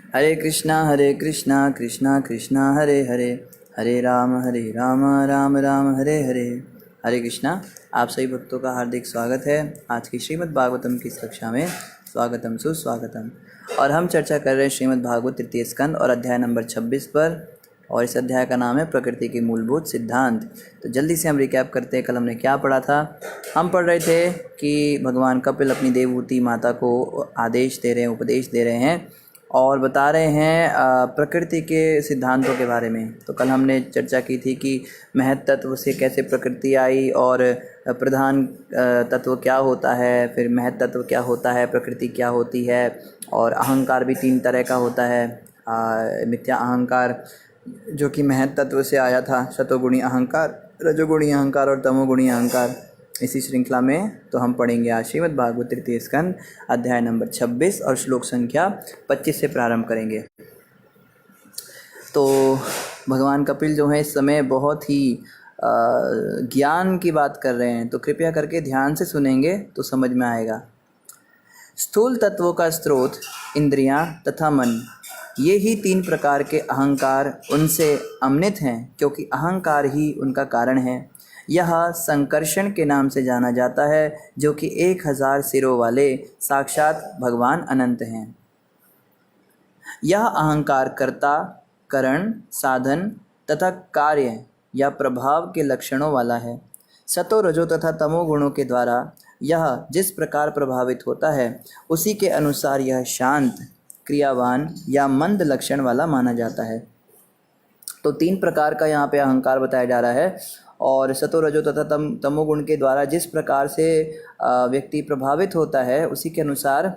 हरे कृष्णा कृष्णा कृष्णा हरे हरे, हरे राम राम राम हरे हरे। हरे कृष्णा। आप सभी भक्तों का हार्दिक स्वागत है आज की श्रीमद् भागवतम की इस कक्षा में। स्वागतम सुस्वागतम। और हम चर्चा कर रहे हैं श्रीमद् भागवत तृतीय स्कंद और अध्याय नंबर 26 पर, और इस अध्याय का नाम है प्रकृति के मूलभूत सिद्धांत। तो जल्दी से हम रिकैप करते हैं, कल हमने क्या पढ़ा था। हम पढ़ रहे थे कि भगवान कपिल अपनी देवहूति माता को आदेश दे रहे हैं, उपदेश दे रहे हैं और बता रहे हैं प्रकृति के सिद्धांतों के बारे में। तो कल हमने चर्चा की थी कि महत तत्व से कैसे प्रकृति आई और प्रधान तत्व क्या होता है, फिर महत तत्व क्या होता है, प्रकृति क्या होती है, और अहंकार भी 3 तरह का होता है। मिथ्या अहंकार जो कि महत तत्व से आया था, सतोगुणी अहंकार, रजोगुणी अहंकार और तमोगुणी अहंकार। इसी श्रृंखला में तो हम पढ़ेंगे आज श्रीमद् भागवत तृतीय स्कंद अध्याय नंबर 26 और श्लोक संख्या 25 से प्रारंभ करेंगे। तो भगवान कपिल जो है इस समय बहुत ही ज्ञान की बात कर रहे हैं, तो कृपया करके ध्यान से सुनेंगे तो समझ में आएगा। स्थूल तत्वों का स्रोत इंद्रियां तथा मन, ये ही 3 प्रकार के अहंकार उनसे अमनित हैं, क्योंकि अहंकार ही उनका कारण है। यह संकर्षण के नाम से जाना जाता है, जो कि 1000 सिरों वाले साक्षात भगवान अनंत हैं। यह अहंकार कर्ता, करण, साधन तथा कार्य या प्रभाव के लक्षणों वाला है। सतो रजो तथा तमो गुणों के द्वारा यह जिस प्रकार प्रभावित होता है, उसी के अनुसार यह शांत, क्रियावान या मंद लक्षण वाला माना जाता है। तो 3 प्रकार का यहाँ पे अहंकार बताया जा रहा है, और सतो रजो तथा तमोगुण के द्वारा जिस प्रकार से व्यक्ति प्रभावित होता है, उसी के अनुसार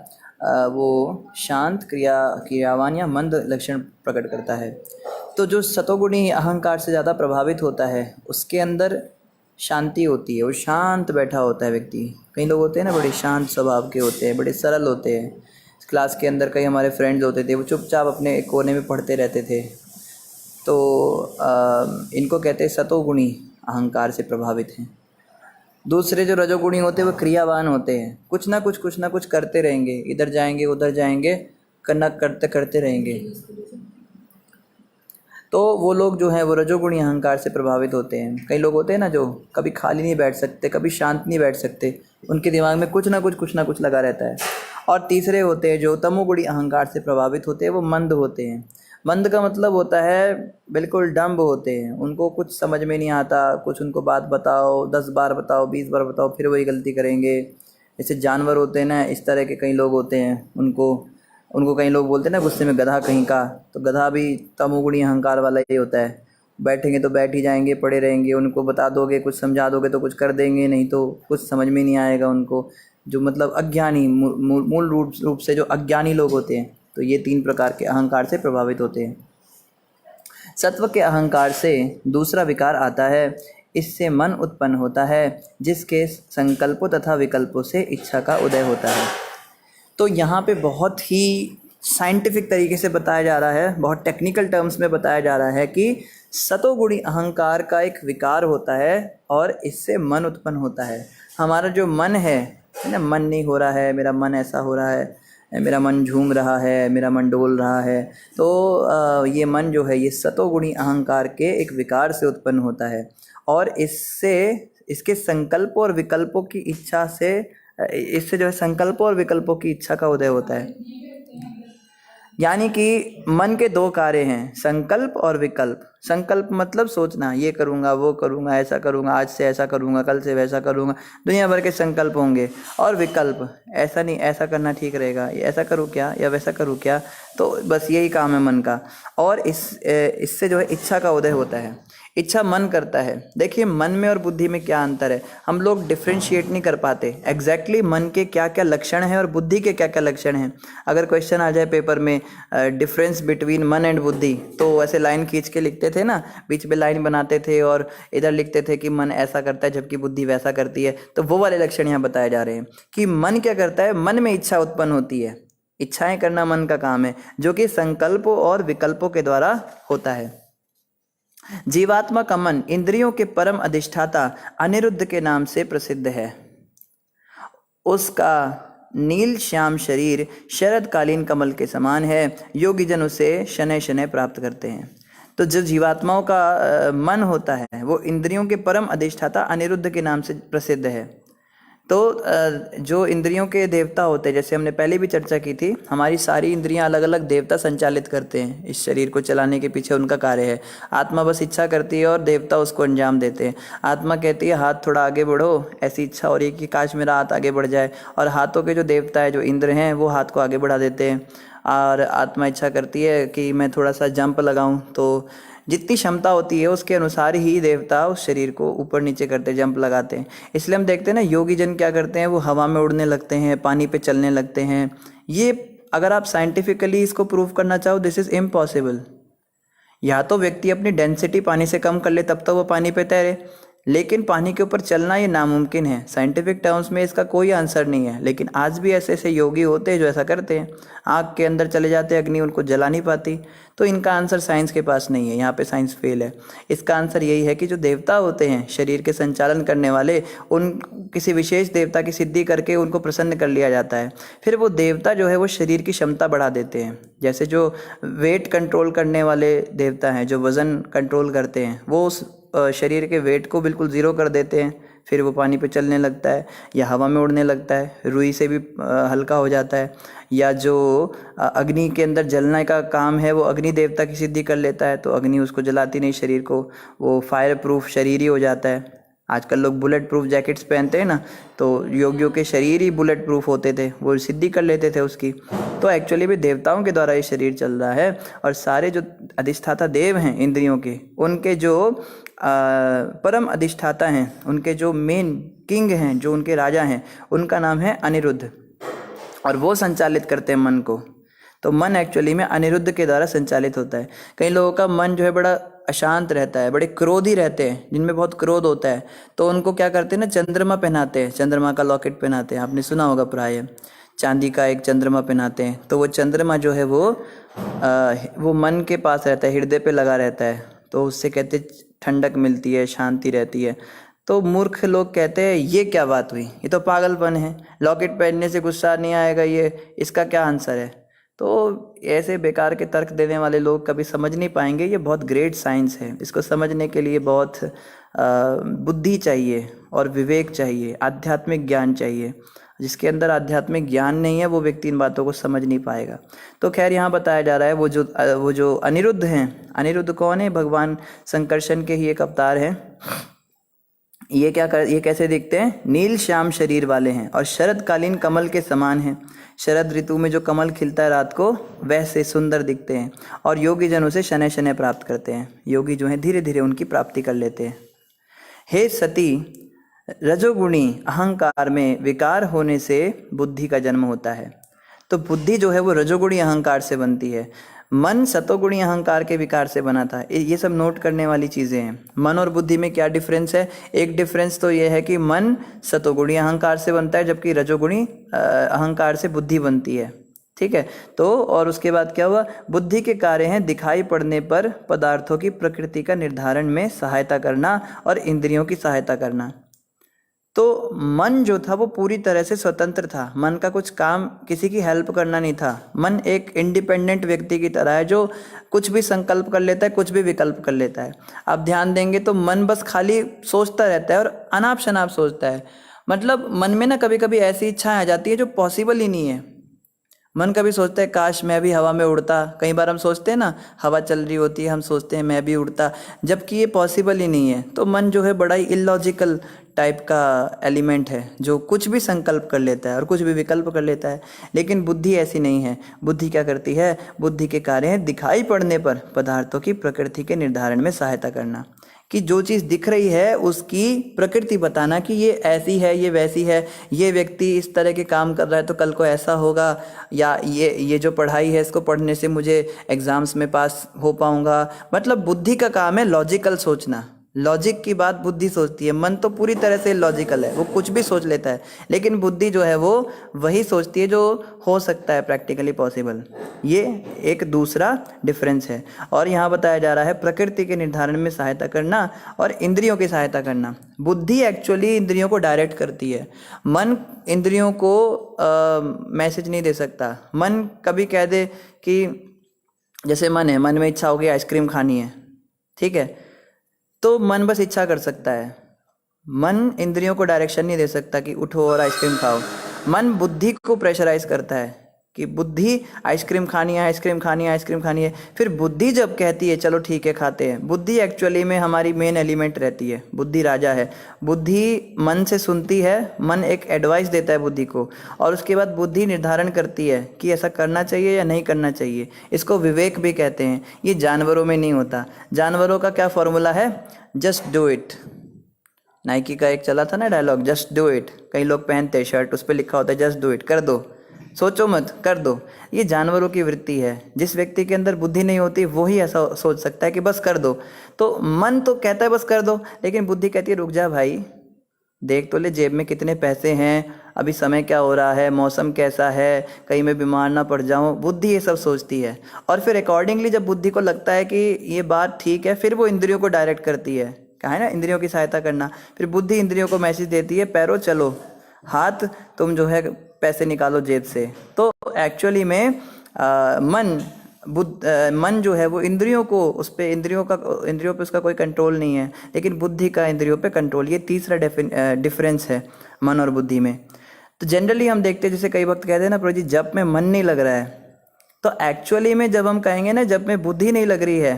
वो शांत, क्रियावान या मंद लक्षण प्रकट करता है। तो जो सतोगुणी अहंकार से ज़्यादा प्रभावित होता है, उसके अंदर शांति होती है, वो शांत बैठा होता है व्यक्ति। कई लोग होते हैं ना, बड़े शांत स्वभाव के होते हैं, बड़े सरल होते हैं। क्लास के अंदर कई हमारे फ्रेंड्स होते थे, वो चुपचाप अपने एक कोने में पढ़ते रहते थे। तो इनको कहते हैं सतोगुणी अहंकार से प्रभावित हैं। दूसरे जो रजोगुणी होते हैं वो क्रियावान होते हैं, कुछ ना कुछ करते रहेंगे, इधर जाएंगे उधर जाएंगे, करते रहेंगे। तो वो लोग जो हैं वो रजोगुणी अहंकार से प्रभावित होते हैं। कई लोग होते हैं ना जो कभी खाली नहीं बैठ सकते, कभी शांत नहीं बैठ सकते, उनके दिमाग में कुछ ना कुछ लगा रहता है। और तीसरे होते हैं जो तमोगुणी अहंकार से प्रभावित होते हैं, वो मंद होते हैं। मंद का मतलब होता है बिल्कुल डम्ब होते हैं, उनको कुछ समझ में नहीं आता, कुछ उनको बात बताओ, 10 बार बताओ, 20 बार बताओ, फिर वही गलती करेंगे। जैसे जानवर होते हैं ना, इस तरह के कई लोग होते हैं। उनको कई लोग बोलते हैं ना गुस्से में गधा कहीं का, तो गधा भी तमोगुणी अहंकार वाला ही होता है। बैठेंगे तो बैठ ही जाएंगे, पड़े रहेंगे, उनको बता दोगे, कुछ समझा दोगे तो कुछ कर देंगे, नहीं तो कुछ समझ में नहीं आएगा उनको। जो मतलब अज्ञानी, मूल रूप से जो अज्ञानी लोग होते हैं, तो ये 3 प्रकार के अहंकार से प्रभावित होते हैं। सत्व के अहंकार से दूसरा विकार आता है। इससे मन उत्पन्न होता है, जिसके संकल्पों तथा विकल्पों से इच्छा का उदय होता है। तो यहाँ पे बहुत ही साइंटिफिक तरीके से बताया जा रहा है, बहुत टेक्निकल टर्म्स में बताया जा रहा है कि सतोगुणी अहंकार का एक विकार होता है और इससे मन उत्पन्न होता है। हमारा जो मन है ना, मन नहीं हो रहा है, मेरा मन ऐसा हो रहा है, मेरा मन झूम रहा है, मेरा मन डोल रहा है, तो ये मन जो है ये सतोगुणी अहंकार के एक विकार से उत्पन्न होता है, और इसके संकल्पों और विकल्पों की इच्छा से, इससे जो है संकल्पों और विकल्पों की इच्छा का उदय होता है। यानी कि मन के 2 कार्य हैं, संकल्प और विकल्प। संकल्प मतलब सोचना, ये करूँगा, वो करूँगा, ऐसा करूँगा, आज से ऐसा करूँगा, कल से वैसा करूँगा, दुनिया भर के संकल्प होंगे। और विकल्प, ऐसा नहीं, ऐसा करना ठीक रहेगा, ऐसा करूँ क्या या वैसा करूँ क्या, तो बस यही काम है मन का। और इससे जो है इच्छा का उदय होता है। इच्छा मन करता है। देखिए, मन में और बुद्धि में क्या अंतर है, हम लोग डिफ्रेंशिएट नहीं कर पाते एग्जैक्टली मन के क्या क्या लक्षण हैं और बुद्धि के क्या क्या लक्षण हैं। अगर क्वेश्चन आ जाए पेपर में डिफरेंस बिटवीन मन एंड बुद्धि, तो ऐसे लाइन खींच के लिखते थे ना, बीच में लाइन बनाते थे और इधर लिखते थे कि मन ऐसा करता है जबकि बुद्धि वैसा करती है। तो वो वाले लक्षण यहाँ बताए जा रहे हैं कि मन क्या करता है, मन में इच्छा उत्पन्न होती है। इच्छाएं करना मन का काम है, जो कि संकल्पों और विकल्पों के द्वारा होता है। जीवात्मा का मन इंद्रियों के परम अधिष्ठाता अनिरुद्ध के नाम से प्रसिद्ध है। उसका नील श्याम शरीर शरदकालीन कमल के समान है, योगी जन उसे शनैः शनैः प्राप्त करते हैं। तो जो जीवात्माओं का मन होता है वो इंद्रियों के परम अधिष्ठाता अनिरुद्ध के नाम से प्रसिद्ध है। तो जो इंद्रियों के देवता होते हैं, जैसे हमने पहले भी चर्चा की थी, हमारी सारी इंद्रियां अलग अलग देवता संचालित करते हैं। इस शरीर को चलाने के पीछे उनका कार्य है। आत्मा बस इच्छा करती है और देवता उसको अंजाम देते हैं। आत्मा कहती है हाथ थोड़ा आगे बढ़ो, ऐसी इच्छा हो रही है कि काश मेरा हाथ आगे बढ़ जाए, और हाथों के जो देवता है, जो इंद्र हैं, वो हाथ को आगे बढ़ा देते हैं। और आत्मा इच्छा करती है कि मैं थोड़ा सा जंप लगाऊं, तो जितनी क्षमता होती है उसके अनुसार ही देवता उस शरीर को ऊपर नीचे करते, जंप लगाते हैं। इसलिए हम देखते हैं ना, योगी जन क्या करते हैं, वो हवा में उड़ने लगते हैं, पानी पे चलने लगते हैं। ये अगर आप साइंटिफिकली इसको प्रूव करना चाहो, दिस इज इम्पॉसिबल। या तो व्यक्ति अपनी डेंसिटी पानी से कम कर ले, तब तो वो पानी पे तैरे, लेकिन पानी के ऊपर चलना ये नामुमकिन है। साइंटिफिक टर्म्स में इसका कोई आंसर नहीं है। लेकिन आज भी ऐसे ऐसे योगी होते हैं जो ऐसा करते हैं, आग के अंदर चले जाते हैं, अग्नि उनको जला नहीं पाती। तो इनका आंसर साइंस के पास नहीं है, यहाँ पे साइंस फेल है। इसका आंसर यही है कि जो देवता होते हैं, शरीर के संचालन करने वाले, उन किसी विशेष देवता की सिद्धि करके उनको प्रसन्न कर लिया जाता है। फिर वो देवता जो है वो शरीर की क्षमता बढ़ा देते हैं। जैसे जो वेट कंट्रोल करने वाले देवता हैं, जो वज़न कंट्रोल करते हैं, वो उस शरीर के वेट को बिल्कुल ज़ीरो कर देते हैं। फिर वो पानी पे चलने लगता है या हवा में उड़ने लगता है, रुई से भी हल्का हो जाता है। या जो अग्नि के अंदर जलने का काम है, वो अग्नि देवता की सिद्धि कर लेता है, तो अग्नि उसको जलाती नहीं शरीर को, वो फायर प्रूफ शरीर ही हो जाता है। आजकल लोग बुलेट प्रूफ जैकेट्स पहनते हैं ना, तो योगियों के शरीर ही बुलेट प्रूफ होते थे, वो सिद्धि कर लेते थे उसकी। तो एक्चुअली भी देवताओं के द्वारा ये शरीर चल रहा है। और सारे जो अधिष्ठाता देव हैं इंद्रियों के, उनके जो परम अधिष्ठाता हैं, उनके जो मेन किंग हैं, जो उनके राजा हैं, उनका नाम है अनिरुद्ध, और वो संचालित करते हैं मन को। तो मन एक्चुअली में अनिरुद्ध के द्वारा संचालित होता है। कई लोगों का मन जो है बड़ा अशांत रहता है, बड़े क्रोधी रहते हैं, जिनमें बहुत क्रोध होता है, तो उनको क्या करते हैं ना, चंद्रमा पहनाते हैं, चंद्रमा का लॉकेट पहनाते हैं। आपने सुना होगा प्राय, चांदी का एक चंद्रमा पहनाते हैं। तो वो चंद्रमा जो है वो मन के पास रहता है, हृदय पे लगा रहता है, तो उससे कहते ठंडक मिलती है, शांति रहती है। तो मूर्ख लोग कहते हैं ये क्या बात हुई, ये तो पागलपन है, लॉकेट पहनने से गुस्सा नहीं आएगा, ये इसका क्या आंसर है। तो ऐसे बेकार के तर्क देने वाले लोग कभी समझ नहीं पाएंगे। ये बहुत ग्रेट साइंस है, इसको समझने के लिए बहुत बुद्धि चाहिए और विवेक चाहिए, आध्यात्मिक ज्ञान चाहिए। जिसके अंदर आध्यात्मिक ज्ञान नहीं है वो व्यक्ति इन बातों को समझ नहीं पाएगा। तो खैर यहाँ बताया जा रहा है वो जो अनिरुद्ध हैं, अनिरुद्ध कौन है, भगवान संकर्षण के ही एक अवतार हैं। ये कैसे दिखते हैं, नील श्याम शरीर वाले हैं और शरदकालीन कमल के समान हैं। शरद ऋतु में जो कमल खिलता है रात को, वैसे सुंदर दिखते हैं, और योगी जन उसे शनैः शनैः प्राप्त करते हैं। योगी जो हैं धीरे धीरे उनकी प्राप्ति कर लेते हैं। हे सती, रजोगुणी अहंकार में विकार होने से बुद्धि का जन्म होता है। तो बुद्धि जो है वो रजोगुणी अहंकार से बनती है। मन सतोगुणी अहंकार के विकार से बना था। ये सब नोट करने वाली चीज़ें हैं। मन और बुद्धि में क्या डिफरेंस है? एक डिफरेंस तो ये है कि मन सतोगुणी अहंकार से बनता है, जबकि रजोगुणी अहंकार से बुद्धि बनती है। ठीक है। तो और उसके बाद क्या हुआ, बुद्धि के कार्य हैं दिखाई पड़ने पर पदार्थों की प्रकृति का निर्धारण में सहायता करना और इंद्रियों की सहायता करना। तो मन जो था वो पूरी तरह से स्वतंत्र था। मन का कुछ काम किसी की हेल्प करना नहीं था। मन एक इंडिपेंडेंट व्यक्ति की तरह है जो कुछ भी संकल्प कर लेता है, कुछ भी विकल्प कर लेता है। आप ध्यान देंगे तो मन बस खाली सोचता रहता है और अनाप शनाप सोचता है। मतलब मन में ना कभी कभी ऐसी इच्छाएं आ जाती है जो पॉसिबल ही नहीं है। मन कभी सोचता है काश मैं भी हवा में उड़ता। कई बार हम सोचते हैं ना, हवा चल रही होती है, हम सोचते हैं मैं भी उड़ता, जबकि ये पॉसिबल ही नहीं है। तो मन जो है बड़ा ही इलॉजिकल टाइप का एलिमेंट है जो कुछ भी संकल्प कर लेता है और कुछ भी विकल्प कर लेता है। लेकिन बुद्धि ऐसी नहीं है। बुद्धि क्या करती है? बुद्धि के कार्य हैं दिखाई पड़ने पर पदार्थों की प्रकृति के निर्धारण में सहायता करना, कि जो चीज़ दिख रही है उसकी प्रकृति बताना कि ये ऐसी है, ये वैसी है, ये व्यक्ति इस तरह के काम कर रहा है तो कल को ऐसा होगा, या ये जो पढ़ाई है इसको पढ़ने से मुझे एग्ज़ाम्स में पास हो पाऊंगा। मतलब बुद्धि का काम है लॉजिकल सोचना। लॉजिक की बात बुद्धि सोचती है, मन तो पूरी तरह से लॉजिकल है, वो कुछ भी सोच लेता है, लेकिन बुद्धि जो है वो वही सोचती है जो हो सकता है प्रैक्टिकली पॉसिबल। ये एक दूसरा डिफरेंस है। और यहाँ बताया जा रहा है प्रकृति के निर्धारण में सहायता करना और इंद्रियों की सहायता करना। बुद्धि एक्चुअली इंद्रियों को डायरेक्ट करती है, मन इंद्रियों को मैसेज नहीं दे सकता। मन कभी कह दे कि जैसे मन है, मन में इच्छा होगी आइसक्रीम खानी है, ठीक है, तो मन बस इच्छा कर सकता है, मन इंद्रियों को डायरेक्शन नहीं दे सकता कि उठो और आइसक्रीम खाओ। मन बुद्धि को प्रेशराइज करता है कि बुद्धि आइसक्रीम खानी है, आइसक्रीम खानी है, आइसक्रीम खानी है। फिर बुद्धि जब कहती है चलो ठीक है खाते हैं, बुद्धि एक्चुअली में हमारी मेन एलिमेंट रहती है, बुद्धि राजा है। बुद्धि मन से सुनती है, मन एक एडवाइस देता है बुद्धि को, और उसके बाद बुद्धि निर्धारण करती है कि ऐसा करना चाहिए या नहीं करना चाहिए। इसको विवेक भी कहते हैं। ये जानवरों में नहीं होता। जानवरों का क्या फॉर्मूला है? Just do it. नाइकी का एक चला था ना डायलॉग, जस्ट डू इट। कई लोग पहनते हैं शर्ट, उस पर लिखा होता है जस्ट डू इट, कर दो, सोचो मत, कर दो। ये जानवरों की वृत्ति है। जिस व्यक्ति के अंदर बुद्धि नहीं होती वही ऐसा सोच सकता है कि बस कर दो। तो मन तो कहता है बस कर दो, लेकिन बुद्धि कहती है रुक जा भाई, देख तो ले जेब में कितने पैसे हैं, अभी समय क्या हो रहा है, मौसम कैसा है, कहीं मैं बीमार ना पड़ जाऊं। बुद्धि ये सब सोचती है, और फिर अकॉर्डिंगली जब बुद्धि को लगता है कि ये बात ठीक है, फिर वो इंद्रियों को डायरेक्ट करती है। कहा है ना, इंद्रियों की सहायता करना। फिर बुद्धि इंद्रियों को मैसेज देती है पैरों चलो, हाथ तुम जो है पैसे निकालो जेब से। तो एक्चुअली में मन जो है वो इंद्रियों को, उस पर इंद्रियों पे उसका कोई कंट्रोल नहीं है, लेकिन बुद्धि का इंद्रियों पे कंट्रोल। ये तीसरा डिफरेंस है मन और बुद्धि में। तो जनरली हम देखते हैं, जैसे कई वक्त कहते हैं ना प्रभु जी जप में मन नहीं लग रहा है, तो एक्चुअली में जब हम कहेंगे ना जप में बुद्धि नहीं लग रही है,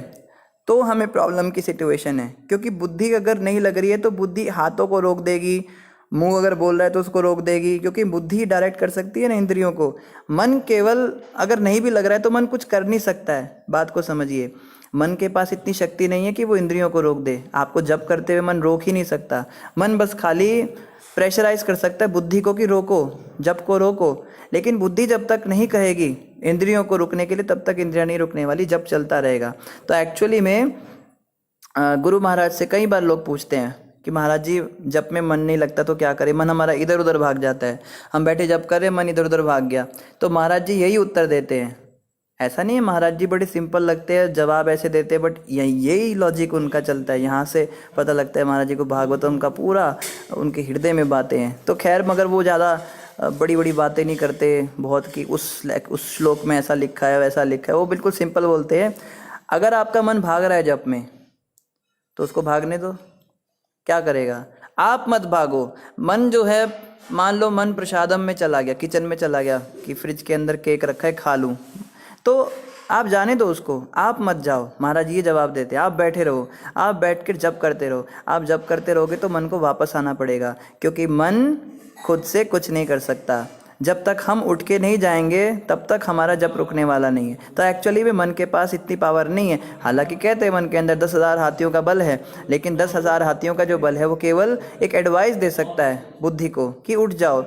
तो हमें प्रॉब्लम की सिचुएशन है। क्योंकि बुद्धि अगर नहीं लग रही है तो बुद्धि हाथों को रोक देगी, मुंह अगर बोल रहा है तो उसको रोक देगी, क्योंकि बुद्धि डायरेक्ट कर सकती है ना इंद्रियों को। मन केवल अगर नहीं भी लग रहा है तो मन कुछ कर नहीं सकता है। बात को समझिए, मन के पास इतनी शक्ति नहीं है कि वो इंद्रियों को रोक दे। आपको जप करते हुए मन रोक ही नहीं सकता। मन बस खाली प्रेशराइज कर सकता है बुद्धि को कि रोको, जप को रोको। लेकिन बुद्धि जब तक नहीं कहेगी इंद्रियों को रुकने के लिए, तब तक इंद्रियां नहीं रुकने वाली, जप चलता रहेगा। तो एक्चुअली में गुरु महाराज से कई बार लोग पूछते हैं कि महाराज जी जप में मन नहीं लगता तो क्या करें, मन हमारा इधर उधर भाग जाता है, हम बैठे जप कर रहे मन इधर उधर भाग गया। तो महाराज जी यही उत्तर देते हैं। ऐसा नहीं है, महाराज जी बड़े सिंपल लगते हैं, जवाब ऐसे देते हैं, बट यही लॉजिक उनका चलता है। यहाँ से पता लगता है महाराज जी को भागवतम का पूरा उनके हृदय में बातें हैं। तो खैर, मगर वो ज़्यादा बड़ी बड़ी बातें नहीं करते बहुत कि उस श्लोक में ऐसा लिखा है वैसा लिखा है। वो बिल्कुल सिंपल बोलते हैं, अगर आपका मन भाग रहा है जप में तो उसको भागने दो। क्या करेगा? आप मत भागो। मन जो है, मान लो मन प्रसादम में चला गया, किचन में चला गया कि फ्रिज के अंदर केक रखा है खा लूँ, तो आप जाने दो उसको, आप मत जाओ। महाराज ये जवाब देते हैं, आप बैठे रहो, आप बैठ कर जप करते रहो। आप जप करते रहोगे तो मन को वापस आना पड़ेगा, क्योंकि मन खुद से कुछ नहीं कर सकता। जब तक हम उठ के नहीं जाएंगे तब तक हमारा जप रुकने वाला नहीं है। तो एक्चुअली में मन के पास इतनी पावर नहीं है। हालांकि कहते हैं मन के अंदर 10,000 हाथियों का बल है, लेकिन 10,000 हाथियों का जो बल है वो केवल एक एडवाइस दे सकता है बुद्धि को कि उठ जाओ,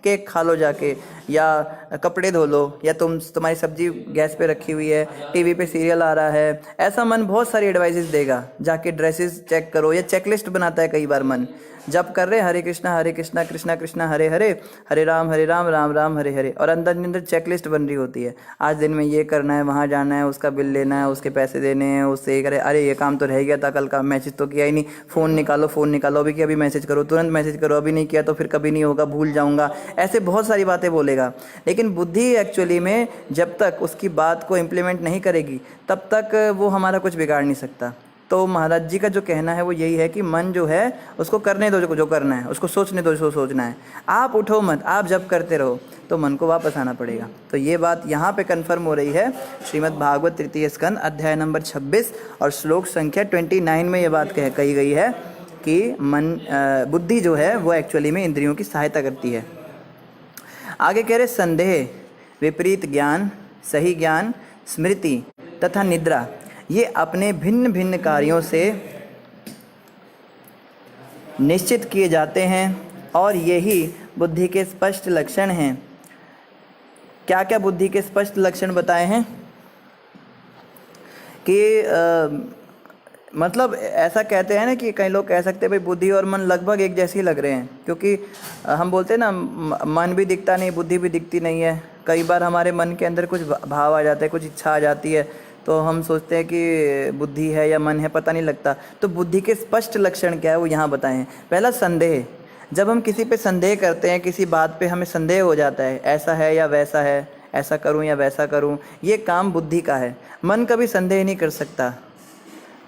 केक खा लो जाके, या कपड़े धो लो, या तुम्हारी सब्जी गैस पे रखी हुई है, टीवी पे सीरियल आ रहा है। ऐसा मन बहुत सारी एडवाइसेस देगा, जाके ड्रेसेस चेक करो, या चेकलिस्ट बनाता है कई बार मन। जब कर रहे हरे कृष्णा कृष्णा कृष्णा हरे हरे, हरे राम राम राम हरे हरे, और अंदर चेकलिस्ट बन रही होती है। आज दिन में ये करना है, वहाँ जाना है, उसका बिल लेना है, उसके पैसे देने हैं, उससे ये करे, अरे ये काम तो रह गया था कल का, मैसेज तो किया ही नहीं, फ़ोन निकालो अभी कि अभी मैसेज करो, तुरंत मैसेज करो, अभी नहीं किया तो फिर कभी नहीं होगा, भूल जाऊँगा। ऐसे बहुत सारी बातें बोलेगा। लेकिन बुद्धि एक्चुअली में जब तक उसकी बात को इम्प्लीमेंट नहीं करेगी तब तक वो हमारा कुछ बिगाड़ नहीं सकता। तो महाराज जी का जो कहना है वो यही है कि मन जो है उसको करने दो, जो करना है उसको सोचने दो, जो सोचना है। आप उठो मत, आप जब करते रहो तो मन को वापस आना पड़ेगा। तो ये बात यहाँ पे कंफर्म हो रही है श्रीमद् भागवत तृतीय स्कंद अध्याय नंबर 26 और श्लोक संख्या 29 में ये बात कही गई है कि बुद्धि जो है वो एक्चुअली में इंद्रियों की सहायता करती है। आगे कह रहे संदेह, विपरीत ज्ञान, सही ज्ञान, स्मृति तथा निद्रा, ये अपने भिन्न भिन्न कार्यों से निश्चित किए जाते हैं और यही बुद्धि के स्पष्ट लक्षण हैं। क्या क्या बुद्धि के स्पष्ट लक्षण बताए हैं कि मतलब ऐसा कहते हैं ना कि कई लोग कह सकते हैं भाई बुद्धि और मन लगभग एक जैसे ही लग रहे हैं, क्योंकि हम बोलते हैं ना मन भी दिखता नहीं, बुद्धि भी दिखती नहीं है। कई बार हमारे मन के अंदर कुछ भाव आ जाते हैं, कुछ इच्छा आ जाती है, तो हम सोचते हैं कि बुद्धि है या मन है, पता नहीं लगता। तो बुद्धि के स्पष्ट लक्षण क्या है वो यहाँ बताए हैं। पहला, संदेह। जब हम किसी पे संदेह करते हैं, किसी बात पे हमें संदेह हो जाता है, ऐसा है या वैसा है, ऐसा करूँ या वैसा करूँ, ये काम बुद्धि का है। मन कभी संदेह नहीं कर सकता।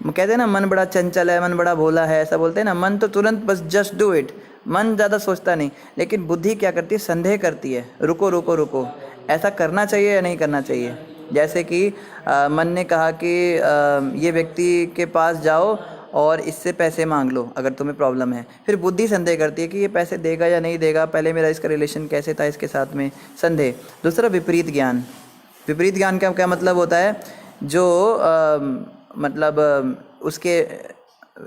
कहते हैं ना मन बड़ा चंचल है, मन बड़ा भोला है, ऐसा बोलते हैं ना। मन तो तुरंत बस जस्ट डू इट, मन ज़्यादा सोचता नहीं। लेकिन बुद्धि क्या करती है? संदेह करती है, रुको रुको रुको, ऐसा करना चाहिए या नहीं करना चाहिए। जैसे कि मन ने कहा कि ये व्यक्ति के पास जाओ और इससे पैसे मांग लो अगर तुम्हें प्रॉब्लम है। फिर बुद्धि संदेह करती है कि ये पैसे देगा या नहीं देगा, पहले मेरा इसका रिलेशन कैसे था इसके साथ में, संदेह। दूसरा, विपरीत ज्ञान। विपरीत ज्ञान का क्या मतलब होता है? जो मतलब उसके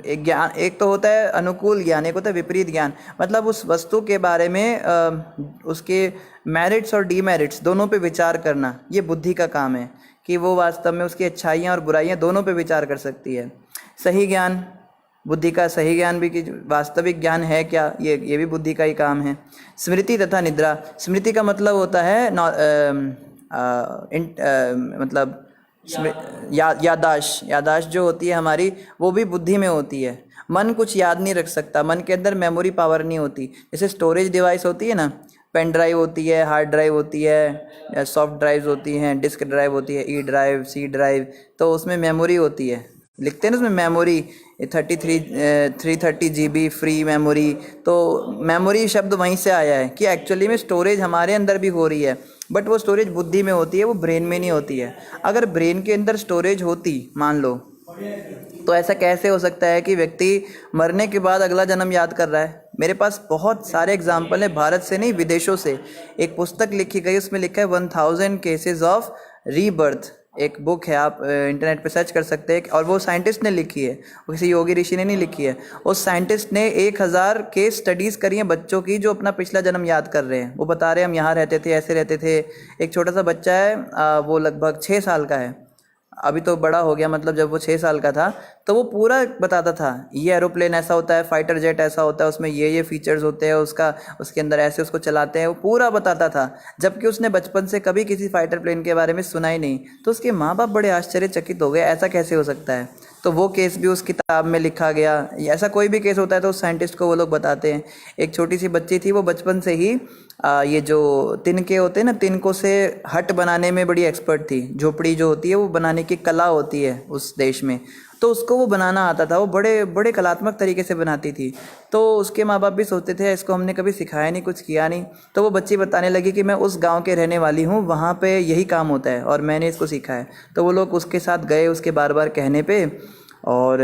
एक ज्ञान, एक तो होता है अनुकूल ज्ञान, एक होता है विपरीत ज्ञान। मतलब उस वस्तु के बारे में उसके मेरिट्स और डीमेरिट्स दोनों पे विचार करना, ये बुद्धि का काम है कि वो वास्तव में उसकी अच्छाइयाँ और बुराइयाँ दोनों पे विचार कर सकती है। सही ज्ञान, बुद्धि का सही ज्ञान भी कि वास्तविक ज्ञान है क्या, ये भी बुद्धि का ही काम है। स्मृति तथा निद्रा। स्मृति का मतलब होता है मतलब यादाश्त। यादाश्त जो होती है हमारी, वो भी बुद्धि में होती है। मन कुछ याद नहीं रख सकता, मन के अंदर मेमोरी पावर नहीं होती। जैसे स्टोरेज डिवाइस होती है ना, पेन ड्राइव होती है, हार्ड ड्राइव होती है, सॉफ्ट ड्राइव्स होती हैं, डिस्क ड्राइव होती है, ई ड्राइव, सी ड्राइव, तो उसमें मेमोरी होती है। लिखते हैं ना उसमें मेमोरी 330 GB फ्री मेमोरी। तो मेमोरी शब्द वहीं से आया है कि एक्चुअली में स्टोरेज हमारे अंदर भी हो रही है, बट वो स्टोरेज बुद्धि में होती है, वो ब्रेन में नहीं होती है। अगर ब्रेन के अंदर स्टोरेज होती मान लो, तो ऐसा कैसे हो सकता है कि व्यक्ति मरने के बाद अगला जन्म याद कर रहा है? मेरे पास बहुत सारे एग्जाम्पल हैं, भारत से नहीं विदेशों से। एक पुस्तक लिखी गई, उसमें लिखा है 1000 केसेस ऑफ रीबर्थ। एक बुक है, आप इंटरनेट पे सर्च कर सकते हैं, और वो साइंटिस्ट ने लिखी है, वो किसी योगी ऋषि ने नहीं लिखी है। उस साइंटिस्ट ने 1000 केस स्टडीज़ करी हैं बच्चों की जो अपना पिछला जन्म याद कर रहे हैं। वो बता रहे हैं हम यहाँ रहते थे, ऐसे रहते थे। एक छोटा सा बच्चा है, वो लगभग 6 साल का है, अभी तो बड़ा हो गया, मतलब जब वो 6 साल का था तो वो पूरा बताता था, ये एरोप्लेन ऐसा होता है, फाइटर जेट ऐसा होता है, उसमें ये फीचर्स होते हैं, उसके अंदर ऐसे उसको चलाते हैं, वो पूरा बताता था। जबकि उसने बचपन से कभी किसी फाइटर प्लेन के बारे में सुना ही नहीं। तो उसके माँ बाप बड़े आश्चर्यचकित हो गए, ऐसा कैसे हो सकता है। तो वो केस भी उस किताब में लिखा गया। ऐसा कोई भी केस होता है तो उस साइंटिस्ट को वो लोग बताते हैं। एक छोटी सी बच्ची थी, वो बचपन से ही ये जो तिनके होते हैं ना, तिनकों से हट बनाने में बड़ी एक्सपर्ट थी। झोपड़ी जो होती है वो बनाने की कला होती है उस देश में, तो उसको वो बनाना आता था। वो बड़े बड़े कलात्मक तरीके से बनाती थी। तो उसके माँ बाप भी सोचते थे इसको हमने कभी सिखाया नहीं, कुछ किया नहीं। तो वो बच्ची बताने लगी कि मैं उस गांव के रहने वाली हूँ, वहाँ पे यही काम होता है और मैंने इसको सीखा है। तो वो लोग उसके साथ गए उसके बार बार कहने पे, और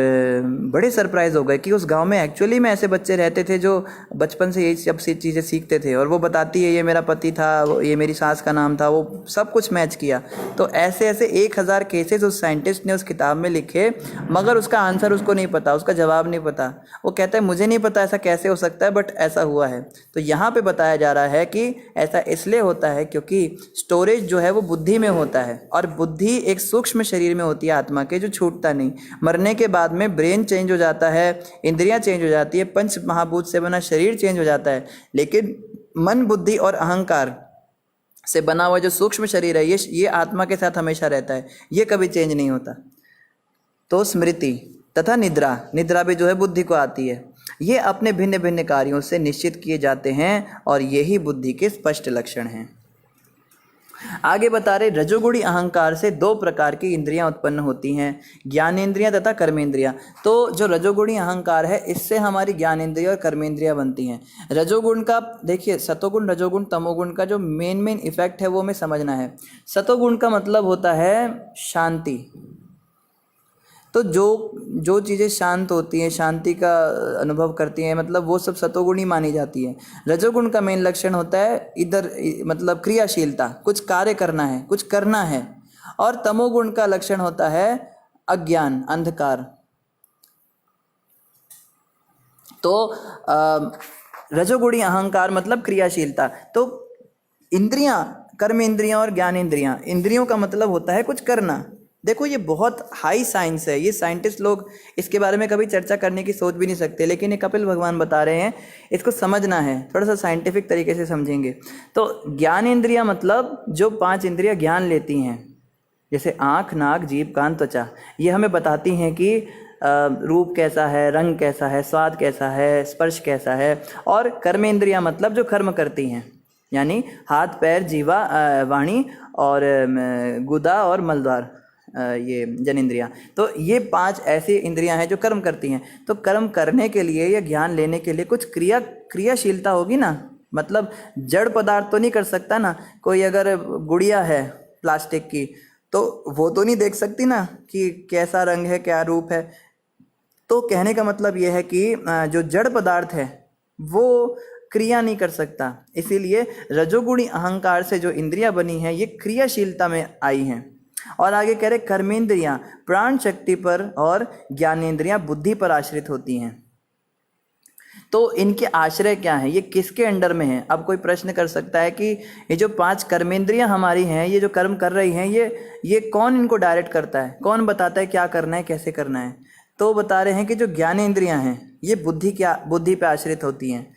बड़े सरप्राइज़ हो गए कि उस गांव में एक्चुअली में ऐसे बच्चे रहते थे जो बचपन से यही सब चीज़ें सीखते थे। और वो बताती है ये मेरा पति था, ये मेरी सास का नाम था, वो सब कुछ मैच किया। तो ऐसे ऐसे 1000 केसेस उस साइंटिस्ट ने उस किताब में लिखे, मगर उसका आंसर उसको नहीं पता, उसका जवाब नहीं पता। वो कहता है मुझे नहीं पता ऐसा कैसे हो सकता है, बट ऐसा हुआ है। तो यहाँ पे बताया जा रहा है कि ऐसा इसलिए होता है क्योंकि स्टोरेज जो है वो बुद्धि में होता है, और बुद्धि एक सूक्ष्म शरीर में होती है आत्मा के, जो छूटता नहीं। मरने के बाद में ब्रेन चेंज हो जाता है, इंद्रियां चेंज हो जाती है, पंच महाभूत से बना शरीर चेंज हो जाता है, लेकिन मन, बुद्धि और अहंकार से बना हुआ जो सूक्ष्म शरीर है ये आत्मा के साथ हमेशा रहता है, ये कभी चेंज नहीं होता। तो स्मृति तथा निद्रा, निद्रा भी जो है बुद्धि को आती है। ये अपने भिन्न भिन्न कार्यों से निश्चित किए जाते हैं और यही बुद्धि के स्पष्ट लक्षण हैं। आगे बता रहे, रजोगुणी अहंकार से 2 प्रकार की इंद्रियां उत्पन्न होती हैं, ज्ञानेंद्रियां तथा कर्मेंद्रियां। तो जो रजोगुणी अहंकार है, इससे हमारी ज्ञानेंद्रिय और कर्मेंद्रियां बनती हैं। रजोगुण का देखिए, सतोगुण, रजोगुण, तमोगुण का जो मेन इफेक्ट है वो हमें समझना है। सतोगुण का मतलब होता है शांति। तो जो चीज़ें शांत होती हैं, शांति का अनुभव करती हैं, मतलब वो सब सतोगुणी मानी जाती है। रजोगुण का मेन लक्षण होता है इधर मतलब क्रियाशीलता, कुछ कार्य करना है, कुछ करना है। और तमोगुण का लक्षण होता है अज्ञान, अंधकार। तो रजोगुणी अहंकार मतलब क्रियाशीलता। तो इंद्रियां, कर्म इंद्रियां और ज्ञान इंद्रियां, इंद्रियों का मतलब होता है कुछ करना, देखो ये बहुत हाई साइंस है, ये साइंटिस्ट लोग इसके बारे में कभी चर्चा करने की सोच भी नहीं सकते, लेकिन ये कपिल भगवान बता रहे हैं, इसको समझना है, थोड़ा सा साइंटिफिक तरीके से समझेंगे। तो ज्ञान इंद्रिया मतलब जो 5 इंद्रियां ज्ञान लेती हैं, जैसे आँख, नाक, जीभ, कान, त्वचा, ये हमें बताती हैं कि रूप कैसा है, रंग कैसा है, स्वाद कैसा है, स्पर्श कैसा है। और कर्म इंद्रियां मतलब जो कर्म करती हैं, यानी हाथ, पैर, जीवा, वाणी और गुदा और मलद्वार, ये जनेंद्रियां। तो ये 5 ऐसी इंद्रियां हैं जो कर्म करती हैं। तो कर्म करने के लिए या ज्ञान लेने के लिए कुछ क्रियाशीलता होगी ना, मतलब जड़ पदार्थ तो नहीं कर सकता ना। कोई अगर गुड़िया है प्लास्टिक की, तो वो तो नहीं देख सकती ना कि कैसा रंग है, क्या रूप है। तो कहने का मतलब ये है कि जो जड़ पदार्थ है वो क्रिया नहीं कर सकता, इसीलिए रजोगुणी अहंकार से जो इंद्रियां बनी हैं ये क्रियाशीलता में आई हैं। और आगे कह रहे कर्मेंद्रियां प्राण शक्ति पर और ज्ञानेंद्रियां बुद्धि पर आश्रित होती हैं। तो इनके आश्रय क्या है, ये किसके अंडर में है? अब कोई प्रश्न कर सकता है कि ये जो 5 कर्मेंद्रियां हमारी हैं, ये जो कर्म कर रही हैं, ये कौन इनको डायरेक्ट करता है, कौन बताता है क्या करना है, कैसे करना है? तो बता रहे हैं कि जो ज्ञानेंद्रियां हैं ये बुद्धि पे आश्रित होती हैं।